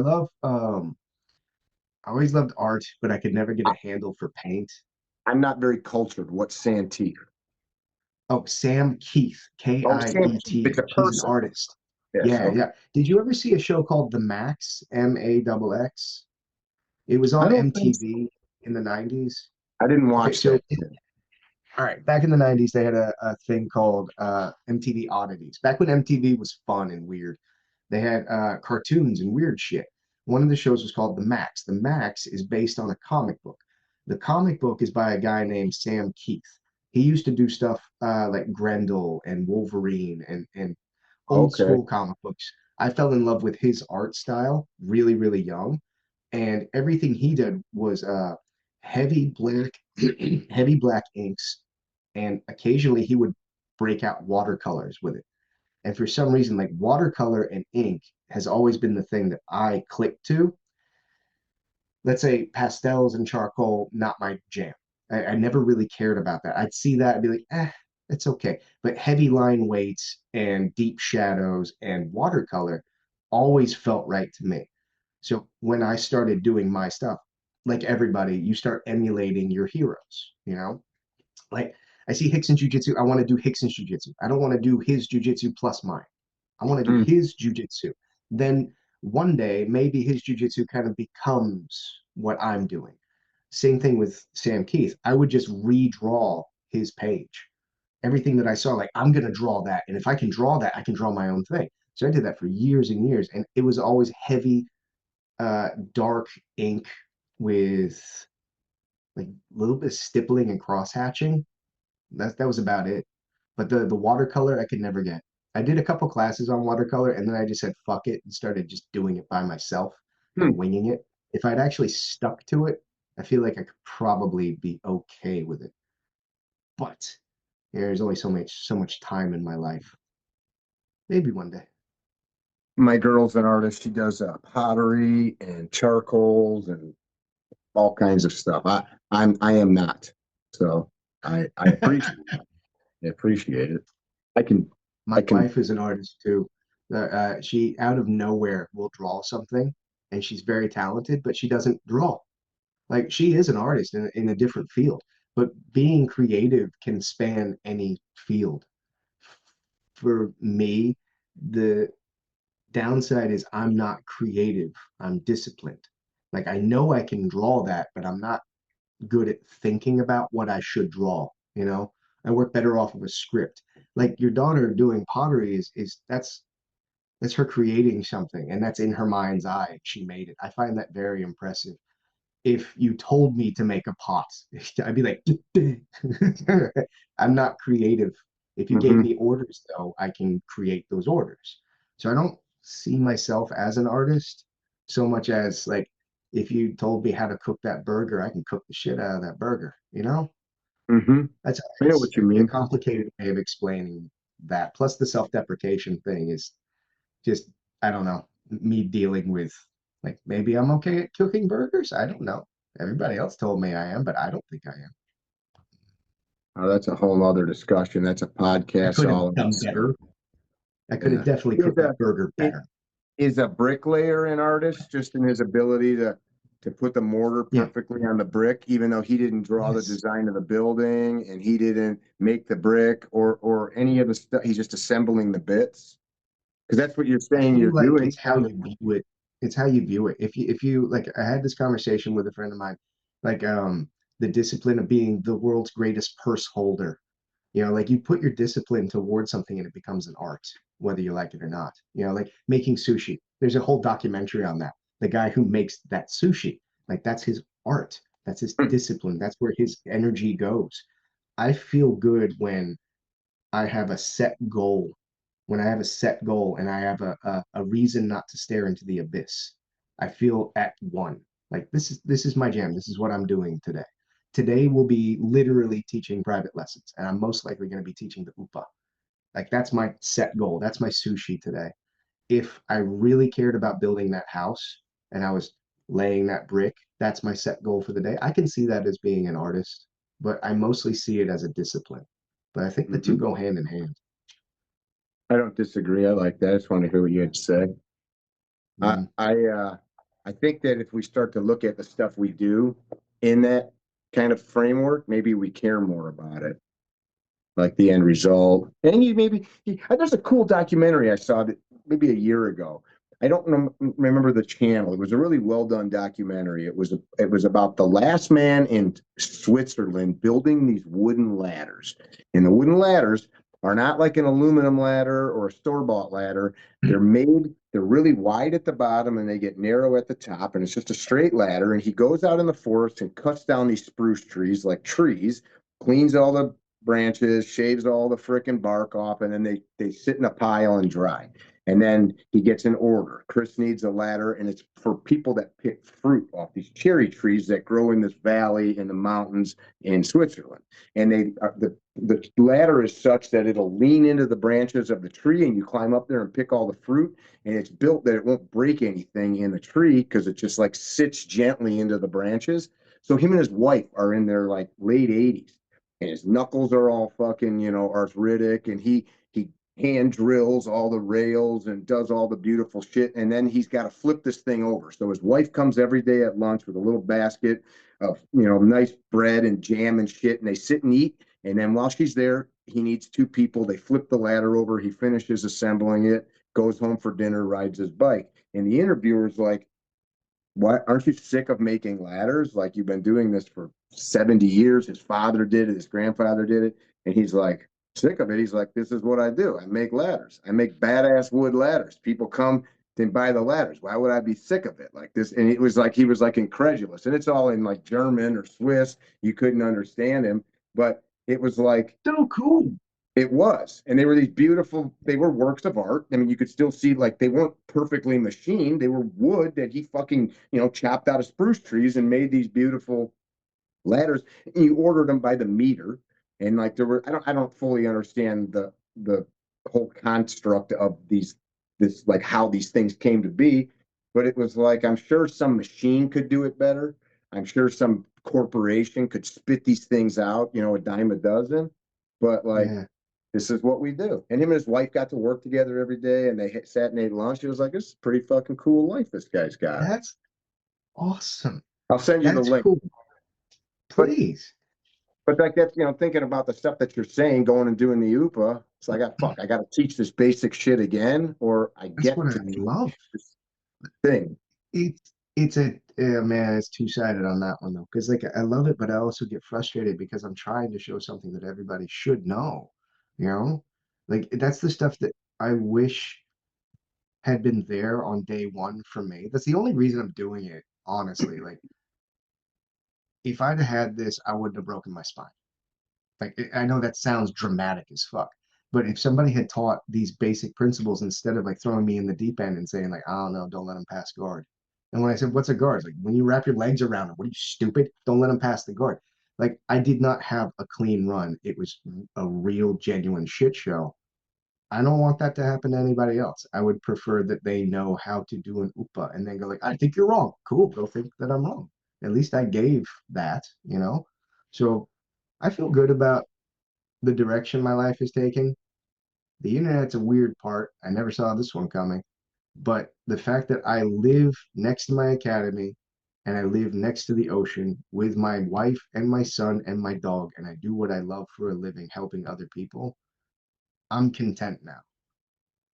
always loved art, but I could never get I, a handle for paint. I'm not very cultured. What's Santee? Oh, Sam Keith, Oh, Sam Keith. It's K-I-E-T-H. a He's an person. artist. Yes. Yeah, Okay. yeah. Did you ever see a show called The Max, Max? It was I on don't think so. MTV in the 90s. I didn't Okay, watch so that. all right, back in the 90s, they had a thing called MTV Oddities. Back when MTV was fun and weird, they had cartoons and weird shit. One of the shows was called The Max. The Max is based on a comic book. The comic book is by a guy named Sam Keith. He used to do stuff like Grendel and Wolverine and old Okay. school comic books. I fell in love with his art style really, really young. And everything he did was heavy black, heavy black inks, and occasionally he would break out watercolors with it. And for some reason, like watercolor and ink has always been the thing that I click to. Let's say pastels and charcoal, not my jam. I never really cared about that. I'd see that and be like, it's okay. But heavy line weights and deep shadows and watercolor always felt right to me. So when I started doing my stuff, like everybody, you start emulating your heroes, you know? Like I see Hickson Jiu-Jitsu, I want to do Hickson's Jiu-Jitsu. I don't want to do his Jiu-Jitsu plus mine. I want to do Mm, his Jiu-Jitsu. Then one day, maybe his Jiu-Jitsu kind of becomes what I'm doing. Same thing with Sam Keith. I would just redraw his page. Everything that I saw, like, I'm going to draw that. And if I can draw that, I can draw my own thing. So I did that for years and years. And it was always heavy, dark ink with like a little bit of stippling and cross hatching. That was about it. But the watercolor I could never get. I did a couple classes on watercolor and then I just said fuck it and started just doing it by myself and hmm. winging it. If I'd actually stuck to it, I feel like I could probably be okay with it. But yeah, there's only so much time in my life. Maybe one day. My girl's an artist. She does pottery and charcoals and all kinds of stuff. I am not. So I appreciate it. I can My I can wife is an artist too. She out of nowhere will draw something, and she's very talented, but she doesn't draw. Like she is an artist in a different field, but being creative can span any field. For me, the downside is I'm not creative. I'm disciplined. Like I know I can draw that, but I'm not good at thinking about what I should draw, you know? I work better off of a script. Like your daughter doing pottery is that's her creating something and that's in her mind's eye. She made it. I find that very impressive. If you told me to make a pot, I'd be like, I'm not creative. If you gave hmm. me orders, though, I can create those orders. So I don't see myself as an artist so much as like, if you told me how to cook that burger, I can cook the shit out of that burger, you know? Hmm. That's I know it's what you a mean. complicated way of explaining that. Plus the self-deprecation thing is just I don't know, me dealing with like maybe I'm okay at cooking burgers. I don't know. Everybody else told me I am, but I don't think I am. Oh, that's a whole other discussion. That's a I podcast could have all in done itself. better. I could have Yeah. definitely Is cooked a that burger it better. is a bricklayer an artist just in his ability to put the mortar Yeah. perfectly on the brick, even though he didn't draw the Yes. design of the building and he didn't make the brick or any of the stuff. He's just assembling the bits. Because that's what you're I saying feel you're like doing. it's how you view it. It's how you view it. If you like, I had this conversation with a friend of mine, like the discipline of being the world's greatest purse holder. You know, like you put your discipline towards something and it becomes an art, whether you like it or not. You know, like making sushi. There's a whole documentary on that. The guy who makes that sushi, like that's his art. That's his discipline. That's where his energy goes. I feel good when I have a set goal, when I have a set goal and I have a reason not to stare into the abyss. I feel at one. Like this is my jam. This is what I'm doing today. Today will be literally teaching private lessons, and I'm most likely going to be teaching the UPA. Like that's my set goal. That's my sushi today. If I really cared about building that house and I was laying that brick, that's my set goal for the day. I can see that as being an artist, but I mostly see it as a discipline. But I think the two Mhm. go hand in hand. I don't disagree. I like that. I just want to hear what you had to say. I Mm, I uh I think that if we start to look at the stuff we do in that kind of framework, maybe we care more about it, like the end result. And you maybe there's a cool documentary I saw that maybe a year ago. I don't remember the channel. It was a really well done documentary. It was about the last man in Switzerland building these wooden ladders. And the wooden ladders are not like an aluminum ladder or a store bought ladder. They're really wide at the bottom and they get narrow at the top. And it's just a straight ladder. And he goes out in the forest and cuts down these spruce trees like trees, cleans all the branches, shaves all the frickin' bark off, and then they sit in a pile and dry. And then he gets an order. Chris needs a ladder, and it's for people that pick fruit off these cherry trees that grow in this valley in the mountains in Switzerland. And the ladder is such that it'll lean into the branches of the tree, and you climb up there and pick all the fruit. And it's built that it won't break anything in the tree because it just like sits gently into the branches. So him and his wife are in their like late 80s and his knuckles are all fucking, arthritic, and he hand drills all the rails and does all the beautiful shit, and then he's got to flip this thing over. So his wife comes every day at lunch with a little basket of, nice bread and jam and shit, and they sit and eat. And then while she's there, he needs two people. They flip the ladder over. He finishes assembling it, goes home for dinner, rides his bike. And the interviewer's like, why aren't you sick of making ladders? Like you've been doing this for 70 years. His father did it, his grandfather did it. And he's like, sick of it. He's like, this is what I do. I make ladders. I make badass wood ladders. People come and buy the ladders. Why would I be sick of it like this? And it was like he was like incredulous. And it's all in like German or Swiss. You couldn't understand him. But it was like so cool. it was. And they were these beautiful, they were works of art. I mean, you could still see like they weren't perfectly machined. They were wood that he fucking, chopped out of spruce trees and made these beautiful ladders. And you ordered them by the meter. And like there were, I don't fully understand the whole construct of this like how these things came to be. But it was like I'm sure some machine could do it better. I'm sure some corporation could spit these things out, a dime a dozen. But like Yeah, this is what we do. And him and his wife got to work together every day and they sat and ate lunch. He was like, this is a pretty fucking cool life this guy's got. that's awesome. I'll send you the That's link. cool. But Please. like that's thinking about the stuff that you're saying, going and doing the UPA. It's like I got to teach this basic shit again, or I That's what get I to teach love. this thing. It's a yeah, man, it's two-sided on that one though. Because like I love it, but I also get frustrated because I'm trying to show something that everybody should know, you know? Like that's the stuff that I wish had been there on day one for me. That's the only reason I'm doing it, honestly. Like if I'd had this, I wouldn't have broken my spine. Like I know that sounds dramatic as fuck, but if somebody had taught these basic principles instead of like throwing me in the deep end and saying like, I don't know, don't let them pass guard. And when I said, what's a guard? It's like when you wrap your legs around them, what are you stupid? Don't let them pass the guard. Like I did not have a clean run. It was a real genuine shit show. I don't want that to happen to anybody else. I would prefer that they know how to do an UPA and then go like, I think you're wrong. Cool, go think that I'm wrong. At least I gave that, you know? So I feel good about the direction my life is taking. The internet's a weird part. I never saw this one coming. But the fact that I live next to my academy and I live next to the ocean with my wife and my son and my dog, and I do what I love for a living, helping other people, I'm content now.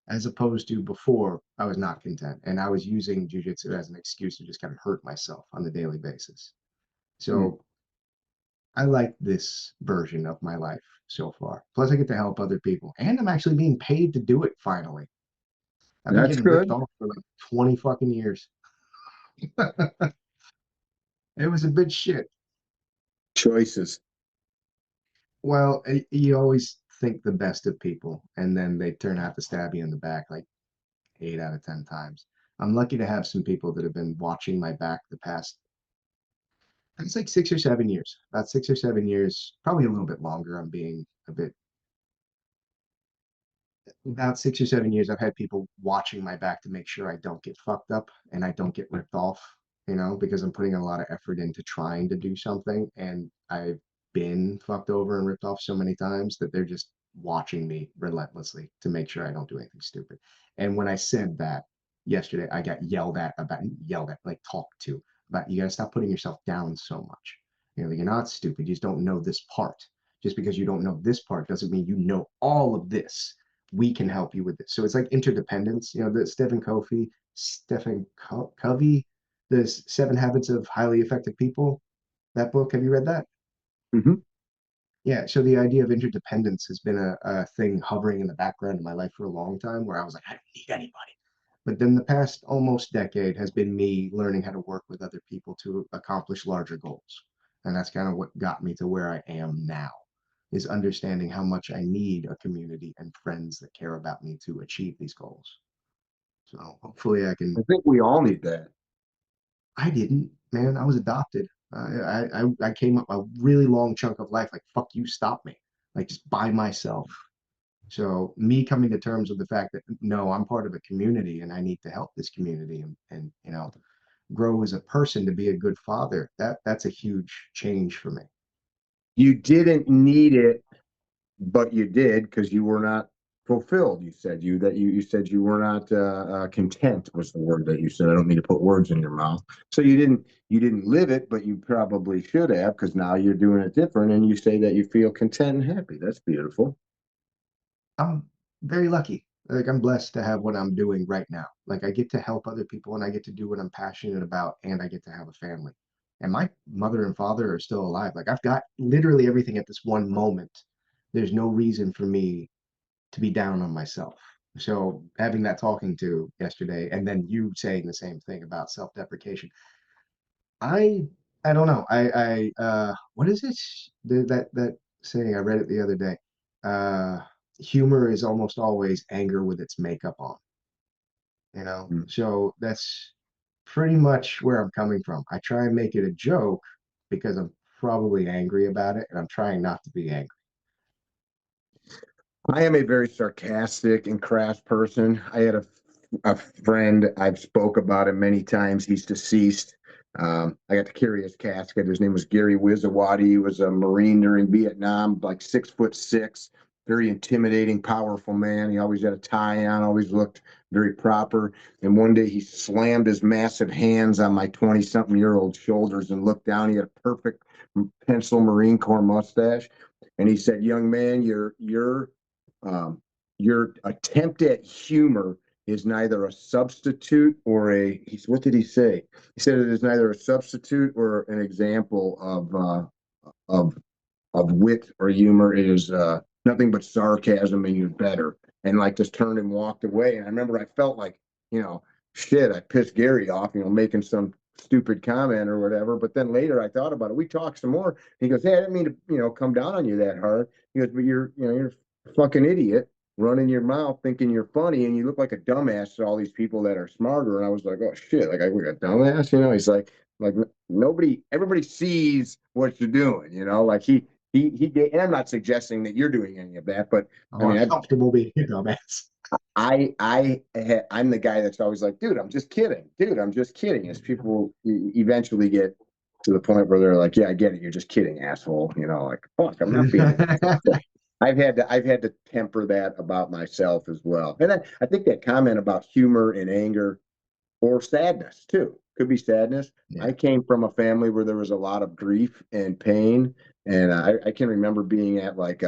as opposed to before I was not content and I was using jujitsu as an excuse to just kind of hurt myself on a daily basis. Hmm. So I like this version of my life so far. Plus, I get to help other people, and I'm actually being paid to do it finally. I've been That's getting ripped good. off for like 20 fucking years. It was a bit shit. Choices. Well, you always think the best of people, and then they turn out to stab you in the back like 8 out of 10 times. I'm lucky to have some people that have been watching my back the past, it's like 6 or 7 years, about 6 or 7 years, probably a little bit longer. I'm being a bit about 6 or 7 years, I've had people watching my back to make sure I don't get fucked up and I don't get ripped off, because I'm putting a lot of effort into trying to do something. And I've been fucked over and ripped off so many times that they're just watching me relentlessly to make sure I don't do anything stupid. And when I said that yesterday, I got yelled at, like talked to about you got to stop putting yourself down so much. You're not stupid. You just don't know this part. Just because you don't know this part doesn't mean you know all of this. We can help you with this. So it's like interdependence. The Stephen Covey, the 7 Habits of Highly Effective People. That book, have you read that? Hmm. Yeah. So the idea of interdependence has been a thing hovering in the background of my life for a long time where I was like, I don't need anybody. But then the past almost decade has been me learning how to work with other people to accomplish larger goals. And that's kind of what got me to where I am now, is understanding how much I need a community and friends that care about me to achieve these goals. So hopefully I can. I think we all need that. I didn't, man. I was adopted. I came up a really long chunk of life like, fuck you, stop me, like just by myself. So me coming to terms with the fact that no, I'm part of a community and I need to help this community and grow as a person to be a good father. That's a huge change for me. You didn't need it, but you did because you were not fulfilled. You said you were not content was the word that you said. I don't mean to put words in your mouth. So you didn't live it, but you probably should have because now you're doing it different, and you say that you feel content and happy. That's beautiful. I'm very lucky. Like I'm blessed to have what I'm doing right now. Like I get to help other people and I get to do what I'm passionate about and I get to have a family. And my mother and father are still alive. Like I've got literally everything at this one moment. There's no reason for me to be down on myself. So having that talking to yesterday and then you saying the same thing about self-deprecation, I I don't know. What is it? That saying I read it the other day. Uh Humor is almost always anger with its makeup on. Mm. So that's pretty much where I'm coming from. I try and make it a joke because I'm probably angry about it and I'm trying not to be angry. I am a very sarcastic and crass person. I had a friend, I've spoke about him many times. He's deceased. I got to carry his casket. His name was Gary Wizawadi. He was a Marine during Vietnam, like 6'6", very intimidating, powerful man. He always had a tie on, always looked very proper. And one day he slammed his massive hands on my 20-something-year-old shoulders and looked down. He had a perfect pencil Marine Corps mustache. And he said, "Young man, um, your attempt at humor is neither a substitute or what did he say? He said it is neither a substitute or an example of of wit or humor. It is nothing but sarcasm, and you're better." And like just turned and walked away. And I remember I felt like, you know, shit, I pissed Gary off, making some stupid comment or whatever. But then later I thought about it. We talked some more. He goes, "Hey, I didn't mean to, come down on you that hard." He goes, "But you're a fucking idiot running your mouth thinking you're funny and you look like a dumbass to all these people that are smarter." And I was like, "Oh shit, like I look a dumbass," He's like nobody, everybody sees what you're doing, like he did, and I'm not suggesting that you're doing any of that, but I Oh, mean, I'm comfortable being a dumbass. I'm the guy that's always like, "Dude, I'm just kidding. Dude, I'm just kidding." As people eventually get to the point where they're like, "Yeah, I get it. You're just kidding, asshole." Like, fuck, I'm not being an asshole. So I've had to temper that about myself as well. And I think that comment about humor and anger or sadness too could be sadness. Yeah. I came from a family where there was a lot of grief and pain, and I can remember being at like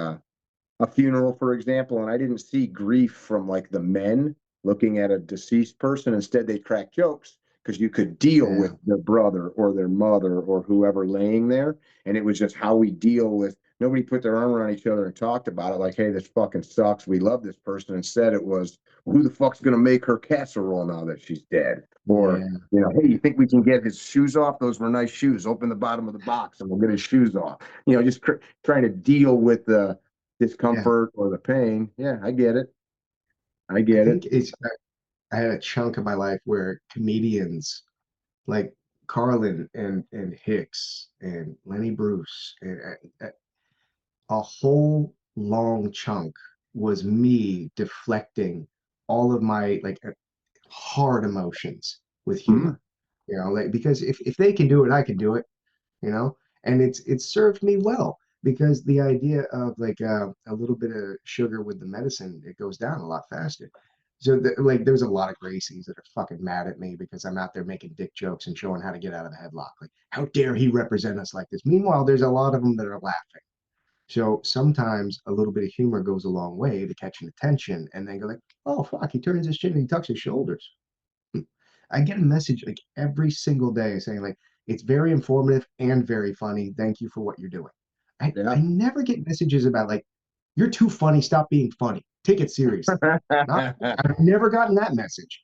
a funeral, for example, and I didn't see grief from like the men looking at a deceased person. Instead, they crack jokes because you could deal Yeah, with their brother or their mother or whoever laying there. And it was just how we deal with, nobody put their arm around each other and talked about it like, hey, this fucking sucks. We love this person. Instead, it was, who the fuck's going to make her casserole now that she's dead? Or, yeah, hey, you think we can get his shoes off? Those were nice shoes. Open the bottom of the box and we'll get his shoes off. Just trying to deal with the yeah. discomfort or the pain. Yeah, I get it. I I get it. think I had a chunk of my life where comedians like Carlin and Hicks and Lenny Bruce and a whole long chunk was me deflecting all of my like hard emotions with Mhm. humor. Like because if they can do it, I can do it. you know and it's served me well because the idea of like a little bit of sugar with the medicine, it goes down a lot faster. So like there's a lot of Gracies that are fucking mad at me because I'm out there making dick jokes and showing how to get out of the headlock, like how dare he represent us like this. Meanwhile, there's a lot of them that are laughing. So sometimes a little bit of humor goes a long way to catching attention, and then go like, oh fuck, he turns his chin and he tucks his shoulders. I get a message like every single day saying like it's very informative and very funny. Thank you for what you're doing. I Yeah. never get messages about like you're too funny, stop being funny. Take it seriously. Not I've never gotten that message.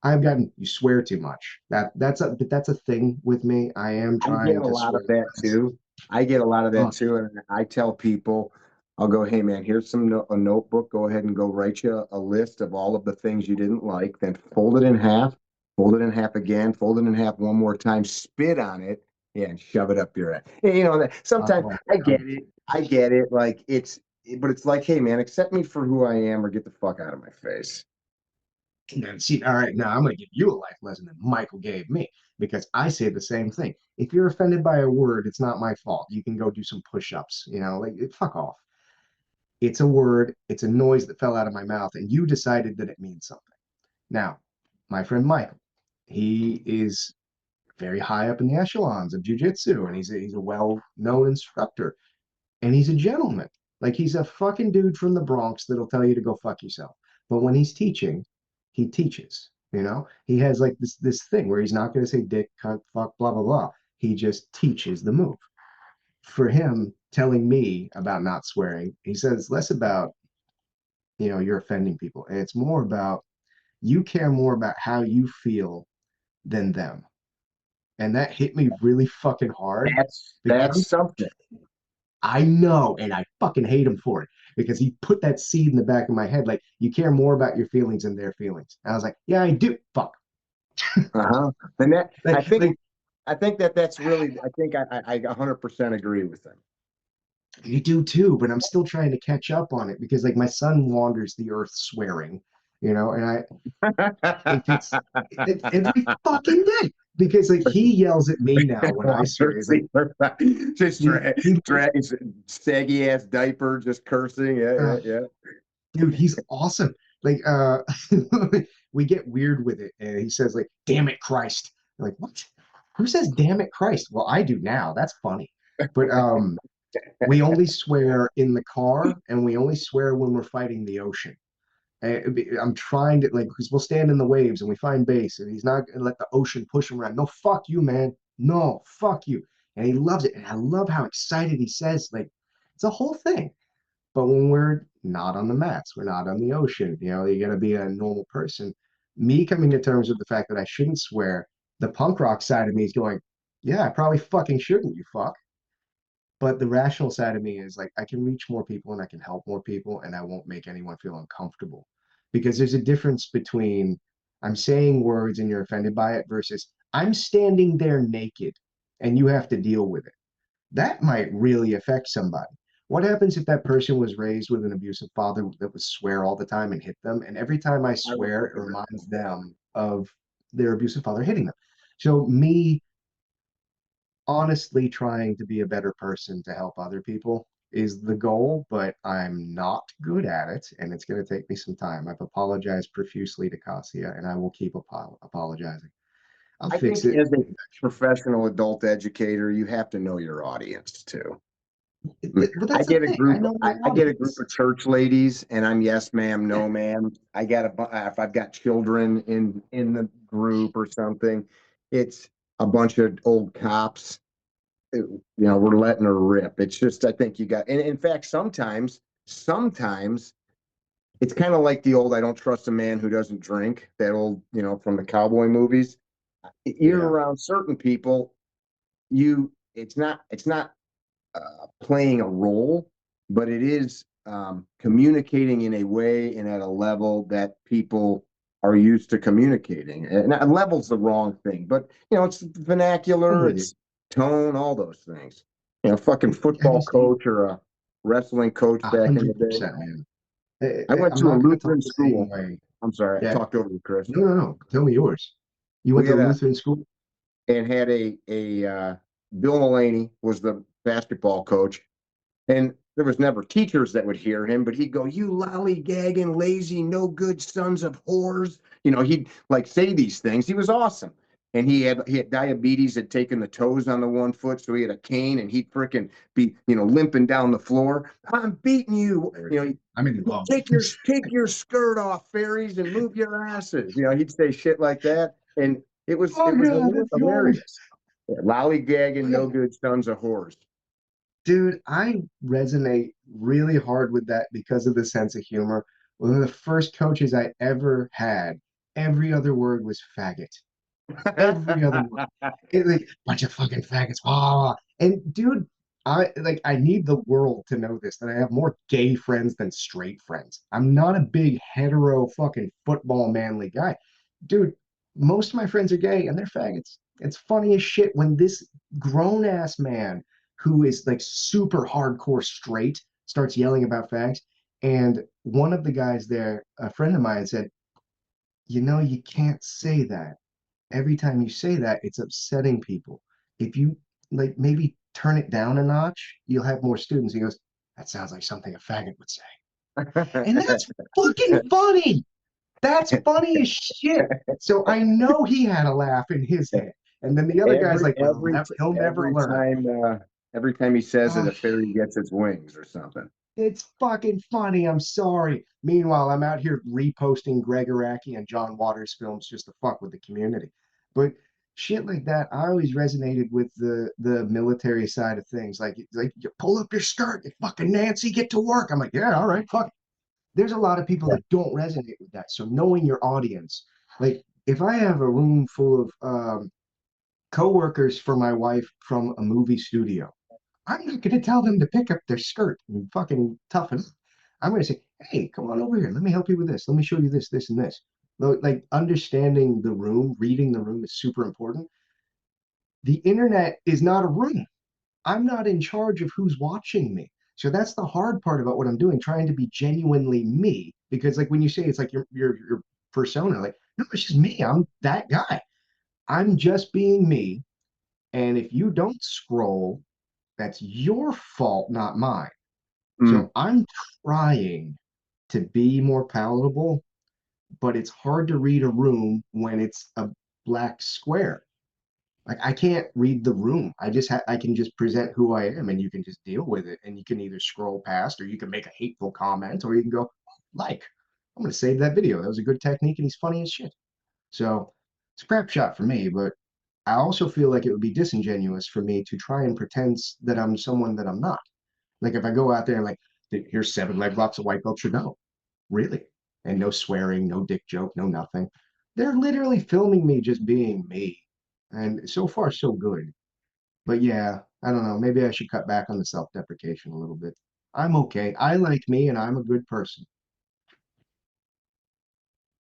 I've gotten you swear too much. That's a thing with me. I am I get trying a to lot of swear that less. too. I get a lot of that Oh, too. And I tell people, I'll go, hey man, here's a notebook. Go ahead and go write you a list of all of the things you didn't like. Then fold it in half again, fold it in half one more time, spit on it, yeah, and shove it up your ass. That sometimes oh, I get it. I get it. But it's like, hey man, accept me for who I am or get the fuck out of my face. man, see, all right, now I'm going to give you a life lesson that Michael gave me because I say the same thing. If you're offended by a word, it's not my fault. You can go do some push-ups, like fuck off. It's a word, it's a noise that fell out of my mouth, and you decided that it means something. Now, my friend Michael, he is very high up in the echelons of jujitsu, and he's a well-known instructor, and he's a gentleman. Like he's a fucking dude from the Bronx that'll tell you to go fuck yourself. But when he's teaching, he teaches. He has like this thing where he's not going to say dick, cunt, fuck, blah blah blah. He just teaches the move. For him, telling me about not swearing, he says less about you're offending people, and it's more about you care more about how you feel than them. And that hit me really fucking hard because That's something. I know, and I fucking hate him for it because he put that seed in the back of my head. Like, you care more about your feelings than their feelings. And I was like, yeah, I do. Fuck. Uh-huh. And that Like, like I think that's really, I think I 100% agree with them. you do too, but I'm still trying to catch up on it because, like, my son wanders the earth swearing, and it gets every fucking day because, like, he yells at me now when I swear. He's like, Just he saggy ass diaper, just cursing. Yeah, uh, yeah, yeah. dude, he's awesome. Like, we get weird with it, and he says, like, "Damn it, Christ!" I'm like, what? Who says "Damn it, Christ"? Well, I do now. That's funny. But we only swear in the car, and we only swear when we're fighting the ocean. I'm trying to like because we'll stand in the waves and we find base, and he's not gonna let the ocean push him around. No, fuck you, man. No, fuck you. And he loves it, and I love how excited he says. Like, it's a whole thing. But when we're not on the mats, we're not on the ocean, you got to be a normal person. Me coming to terms with the fact that I shouldn't swear, the punk rock side of me is going, yeah, I probably fucking shouldn't, you fuck. But the rational side of me is like, I can reach more people and I can help more people and I won't make anyone feel uncomfortable. Because there's a difference between I'm saying words and you're offended by it versus I'm standing there naked and you have to deal with it. That might really affect somebody. What happens if that person was raised with an abusive father that would swear all the time and hit them? And every time I I would swear, it prefer. reminds them of their abusive father hitting them. So, me honestly trying to be a better person to help other people is the goal, but I'm not good at it. And it's going to take me some time. I've apologized profusely to Cassia, and I will keep apologizing. I'll I fix think it. as a professional adult educator, you have to know your audience too. But I that's the get a thing. I group. know I, a I lot of get a group this. of church ladies, and I'm yes, ma'am, no, ma'am. I got if I've got children in the group or something, it's a bunch of old cops. We're letting her rip. It's just I think you got, and in fact, sometimes it's kind of like the old "I don't trust a man who doesn't drink." That old, from the cowboy movies. You're Yeah. around certain people, it's not playing a role, but it is communicating in a way and at a level that people are used to communicating. And level's the wrong thing, but it's I'm vernacular, with you. it's tone, all those things. Fucking Have you football seen coach or a wrestling coach back in the day. 100%, man? I went I'm to a not going to talk Lutheran the same school. way. I'm sorry, I Yeah. talked over you, Chris. No, no, no. Tell me yours. You We went to had a a Lutheran school? and had a Bill Mulaney was the basketball coach. And there was never teachers that would hear him, but he'd go, "You lollygagging, lazy, no good sons of whores." He'd like say these things. He was awesome. And he had diabetes, had taken the toes on the one foot, so he had a cane, and he'd freaking be, limping down the floor. "I'm beating you. I'm in love. Take your skirt off, fairies, and move your asses." He'd say shit like that. And it was Oh, it was yeah, that's gold. hilarious. Yeah, lollygagging, no good sons of whores. Dude, I resonate really hard with that because of the sense of humor. One of the first coaches I ever had, every other word was faggot. Every other word. It, like, bunch of fucking faggots. Ah. And dude, I need the world to know this, that I have more gay friends than straight friends. I'm not a big hetero fucking football manly guy. Dude, most of my friends are gay and they're faggots. It's funny as shit when this grown ass man who is like super hardcore straight starts yelling about fags. And one of the guys there, a friend of mine, said, you can't say that. Every time you say that, it's upsetting people. If you like maybe turn it down a notch, you'll have more students. He goes, that sounds like something a faggot would say. And that's fucking funny. That's funny as shit. So I know he had a laugh in his head. And then the other guy's Every like, well, every he'll never every learn. time every time he says it, Oh, a fairy gets its wings or something. it's fucking funny. I'm sorry. Meanwhile, I'm out here reposting Greg Araki and John Waters films just to fuck with the community. But shit like that, I always resonated with the military side of things. Like you pull up your skirt, you fucking Nancy, get to work. I'm like, yeah, all right, fuck. There's a lot of people Yeah. that don't resonate with that. So knowing your audience, like if I have a room full of coworkers for my wife from a movie studio, I'm not going to tell them to pick up their skirt and fucking toughen up. I'm going to say, hey, come on over here. Let me help you with this. Let me show you this, this, and this. Like understanding the room, reading the room is super important. The internet is not a room. I'm not in charge of who's watching me. So that's the hard part about what I'm doing, trying to be genuinely me. Because like when you say it's like your persona, like, no, it's just me. I'm that guy. I'm just being me. And if you don't scroll, that's your fault, not mine. Mm. So I'm trying to be more palatable, but it's hard to read a room when it's a black square. Like I can't read the room. I can just present who I am and you can just deal with it. And you can either scroll past or you can make a hateful comment or you can go, like, I'm gonna save that video. That was a good technique and he's funny as shit. So it's a crap shot for me, but I also feel like it would be disingenuous for me to try and pretend that I'm someone that I'm not. Like if I go out there and like, here's 7 leg locks of white belts, or no, really, and no swearing, no dick joke, no nothing. They're literally filming me just being me, and so far so good. But yeah, I don't know. Maybe I should cut back on the self-deprecation a little bit. I'm okay. I like me, and I'm a good person.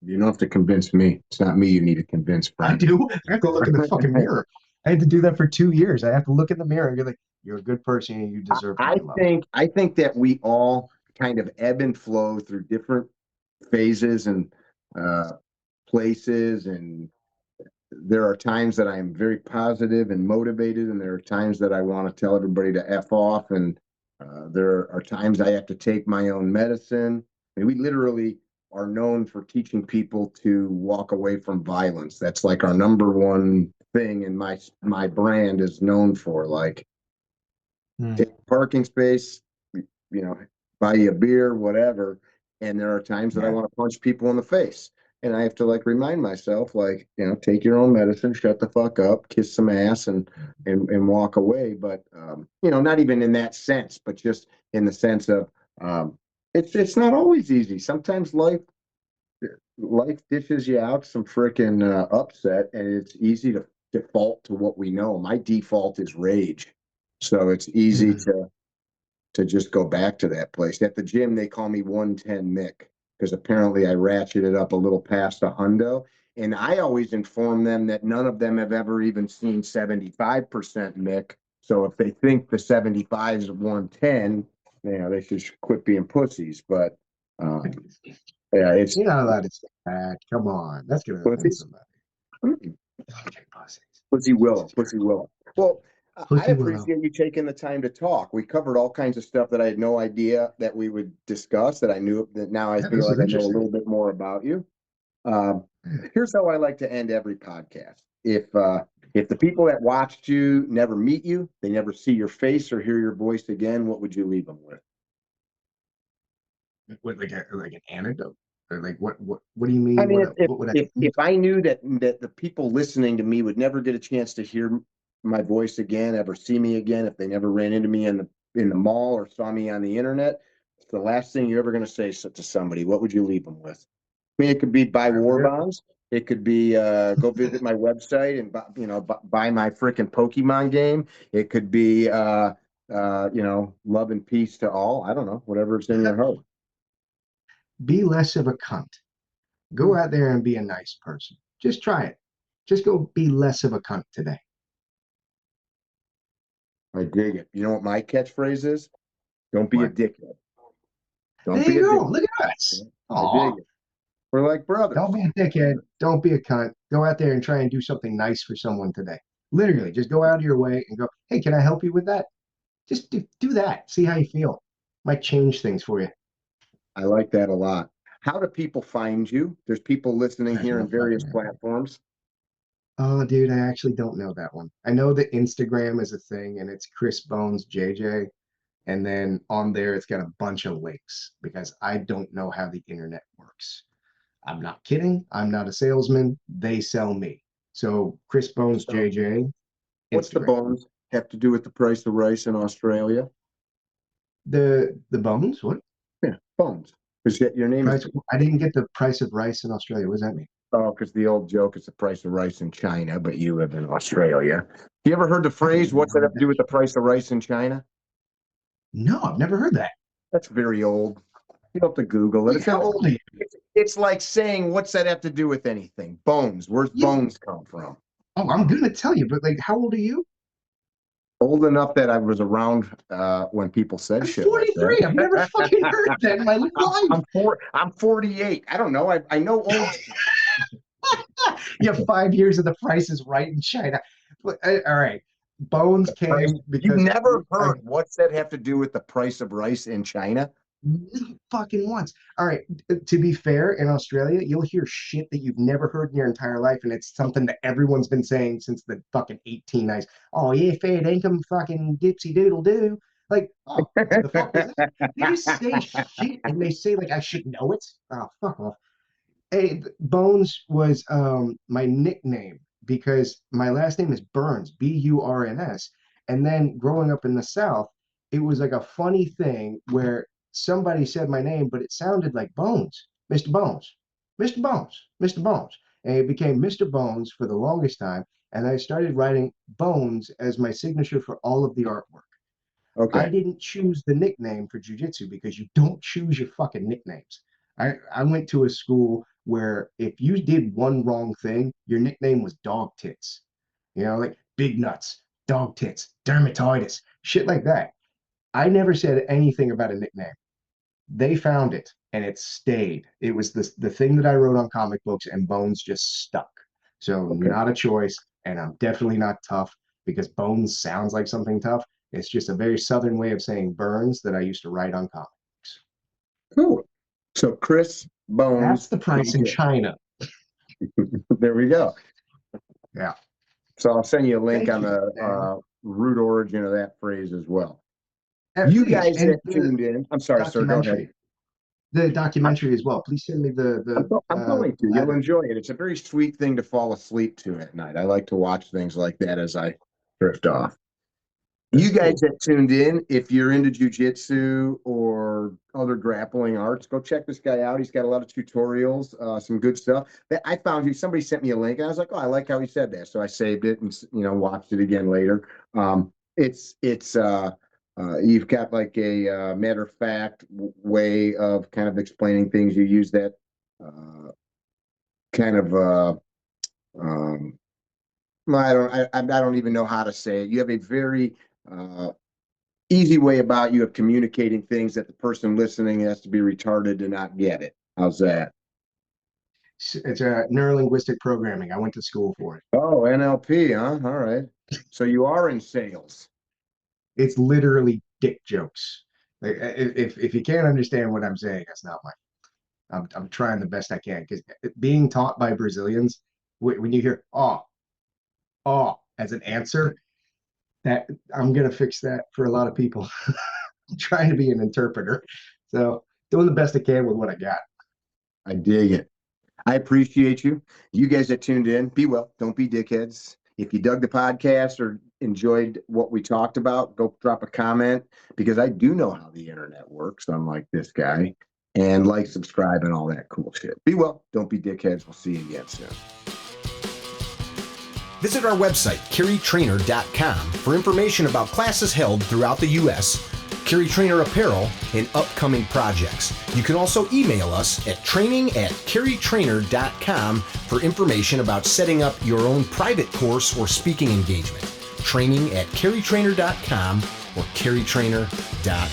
You don't have to convince me. It's not me you need to convince, I friend. do. I have to look in the fucking mirror. I had to do that for 2 years. I have to look in the mirror and be like, "You're a good person, and you deserve to I be loved." think that we all kind of ebb and flow through different phases and uh, places, and there are times that I'm very positive and motivated, and there are times that I want to tell everybody to F off, and there are times I have to take my own medicine. I mean, we literally are known for teaching people to walk away from violence. That's like our number one thing, and my brand is known for. Like, take a parking space, buy you a beer, whatever. And there are times that I want to punch people in the face. And I have to like remind myself, like, take your own medicine, shut the fuck up, kiss some ass and walk away. But not even in that sense, but just in the sense of it's not always easy. Sometimes life dishes you out some freaking upset, and it's easy to default to what we know. My default is rage, so it's easy to just go back to that place. At the gym, they call me 110 Mick because apparently I ratcheted up a little past a hundo. And I always inform them that none of them have ever even seen 75% Mick. So if they think the 75 is 110, they should quit being pussies. But yeah, it's You're not allowed to say that. Come on, that's gonna offend pussies. somebody. Okay, Pussy Willow, Pussy Willow. Well, I Pussy Willow. appreciate you taking the time to talk. We covered all kinds of stuff that I had no idea that we would discuss. That I knew that now I Yeah, feel this like is I know a interesting. little bit more about you. Um, Here's how I like to end every podcast. If the people that watched you never meet you, they never see your face or hear your voice again, what would you leave them with? What, like an anecdote, or like what do you I mean? mean, What would I? if I knew that the people listening to me would never get a chance to hear my voice again, ever see me again, if they never ran into me in the mall or saw me on the internet, it's the last thing you're ever going to say to somebody. What would you leave them with? I mean, it could be buy war bonds. It could be go visit my website and buy my freaking Pokemon game. It could be love and peace to all. I don't know, whatever's in your heart. Be less of a cunt. Go out there and be a nice person. Just try it. Just go be less of a cunt today. I dig it. You know what my catchphrase is? Don't be a What? dickhead. Don't There be you a go. dickhead. Look at us. I dig Aw. it. We're like brothers. Don't be a dickhead. Don't be a cunt. Go out there and try and do something nice for someone today. Literally, just go out of your way and go, hey, can I help you with that? Just do that. See how you feel. Might change things for you. I like that a lot. How do people find you? There's people listening There's here no in various fucking idea. platforms. Oh, dude, I actually don't know that one. I know that Instagram is a thing and it's Chris Bones JJ. And then on there, it's got a bunch of links because I don't know how the internet works. I'm not kidding. I'm not a salesman. They sell me. So Chris Bones So JJ, what's the Instagram. bones have to do with the price of rice in Australia? The bones? What Yeah, bones. Because your name is price? I didn't get the price of rice in Australia. What does that mean? because the old joke is the price of rice in China, but you live in Australia. You ever heard the I've phrase, never what's that have heard to do that. with the price of rice in China? No, I've never heard that. That's very old. You don't have to Google it. Wait, how old are you? It's like saying, what's that have to do with anything? Bones. Where's Yeah. bones come from? Oh, I'm gonna tell you, but like, how old are you? Old enough that I was around when people said I'm shit like 43. I've never that. fucking heard that in my life. I'm 48. I don't know. I know old shit. You have 5 years of the Price is Right in China. All right. Bones Price. came You've because never I heard what's that have to do with the price of rice in China? not fucking once. All right. To be fair, in Australia, you'll hear shit that you've never heard in your entire life, and it's something that everyone's been saying since the fucking 1890s. Oh yeah, fair income, fucking dipsy doodle doo. Like, oh, what the fuck is that? They just say shit, and they say like I should know it. Oh, fuck off. Hey, Bones was my nickname because my last name is Burns, Burns. And then growing up in the South, it was like a funny thing where somebody said my name, but it sounded like Bones, Mr. Bones, Mr. Bones, Mr. Bones. And it became Mr. Bones for the longest time. And I started writing Bones as my signature for all of the artwork. I Okay. didn't choose the nickname for jujitsu because you don't choose your fucking nicknames. I went to a school where if you did one wrong thing, your nickname was dog tits. You know, like big nuts, dog tits, dermatitis, shit like that. I never said anything about a nickname. They found it and it stayed. It was the thing that I wrote on comic books, and Bones just stuck. So Okay. not a choice, and I'm definitely not tough because Bones sounds like something tough. It's just a very southern way of saying burns that I used to write on comics. Cool. So Chris That's Bones, the price in DJ. China. There we go. Yeah. So I'll send you a link Thank on you, the man. root origin of that phrase as well. You Please, guys and that tuned in, I'm sorry, sir, go ahead. the documentary as well. Please send me I'm going to. You'll enjoy it. It's a very sweet thing to fall asleep to at night. I like to watch things like that as I drift off. That's You guys cool. that tuned in, if you're into jiu-jitsu or other grappling arts, go check this guy out. He's got a lot of tutorials, some good stuff. I found you. Somebody sent me a link, and I was like, "Oh, I like how he said that," so I saved it and watched it again later. It's you've got like a matter of fact way of kind of explaining things. You use that uh, kind of I don't even know how to say it. You have a very uh, easy way about you of communicating things that the person listening has to be retarded to not get it. How's that? It's a neurolinguistic programming. I went to school for it. Oh, NLP, huh? All right. So you are in sales. It's literally dick jokes. Like, if you can't understand what I'm saying, that's not my. I'm trying the best I can because being taught by Brazilians, when you hear oh as an answer, that I'm gonna fix that for a lot of people. I'm trying to be an interpreter, so doing the best I can with what I got. I dig it. I appreciate you. You guys that tuned in, be well. Don't be dickheads. If you dug the podcast or enjoyed what we talked about, go drop a comment because I do know how the internet works, unlike this guy. And like, subscribe, and all that cool shit. Be well. Don't be dickheads. We'll see you again soon. Visit our website, carrytrainer.com, for information about classes held throughout the U.S., Carry Trainer apparel, and upcoming projects. You can also email us at training@carrytrainer.com for information about setting up your own private course or speaking engagement. Training@carrytrainer.com or carrytrainer.com.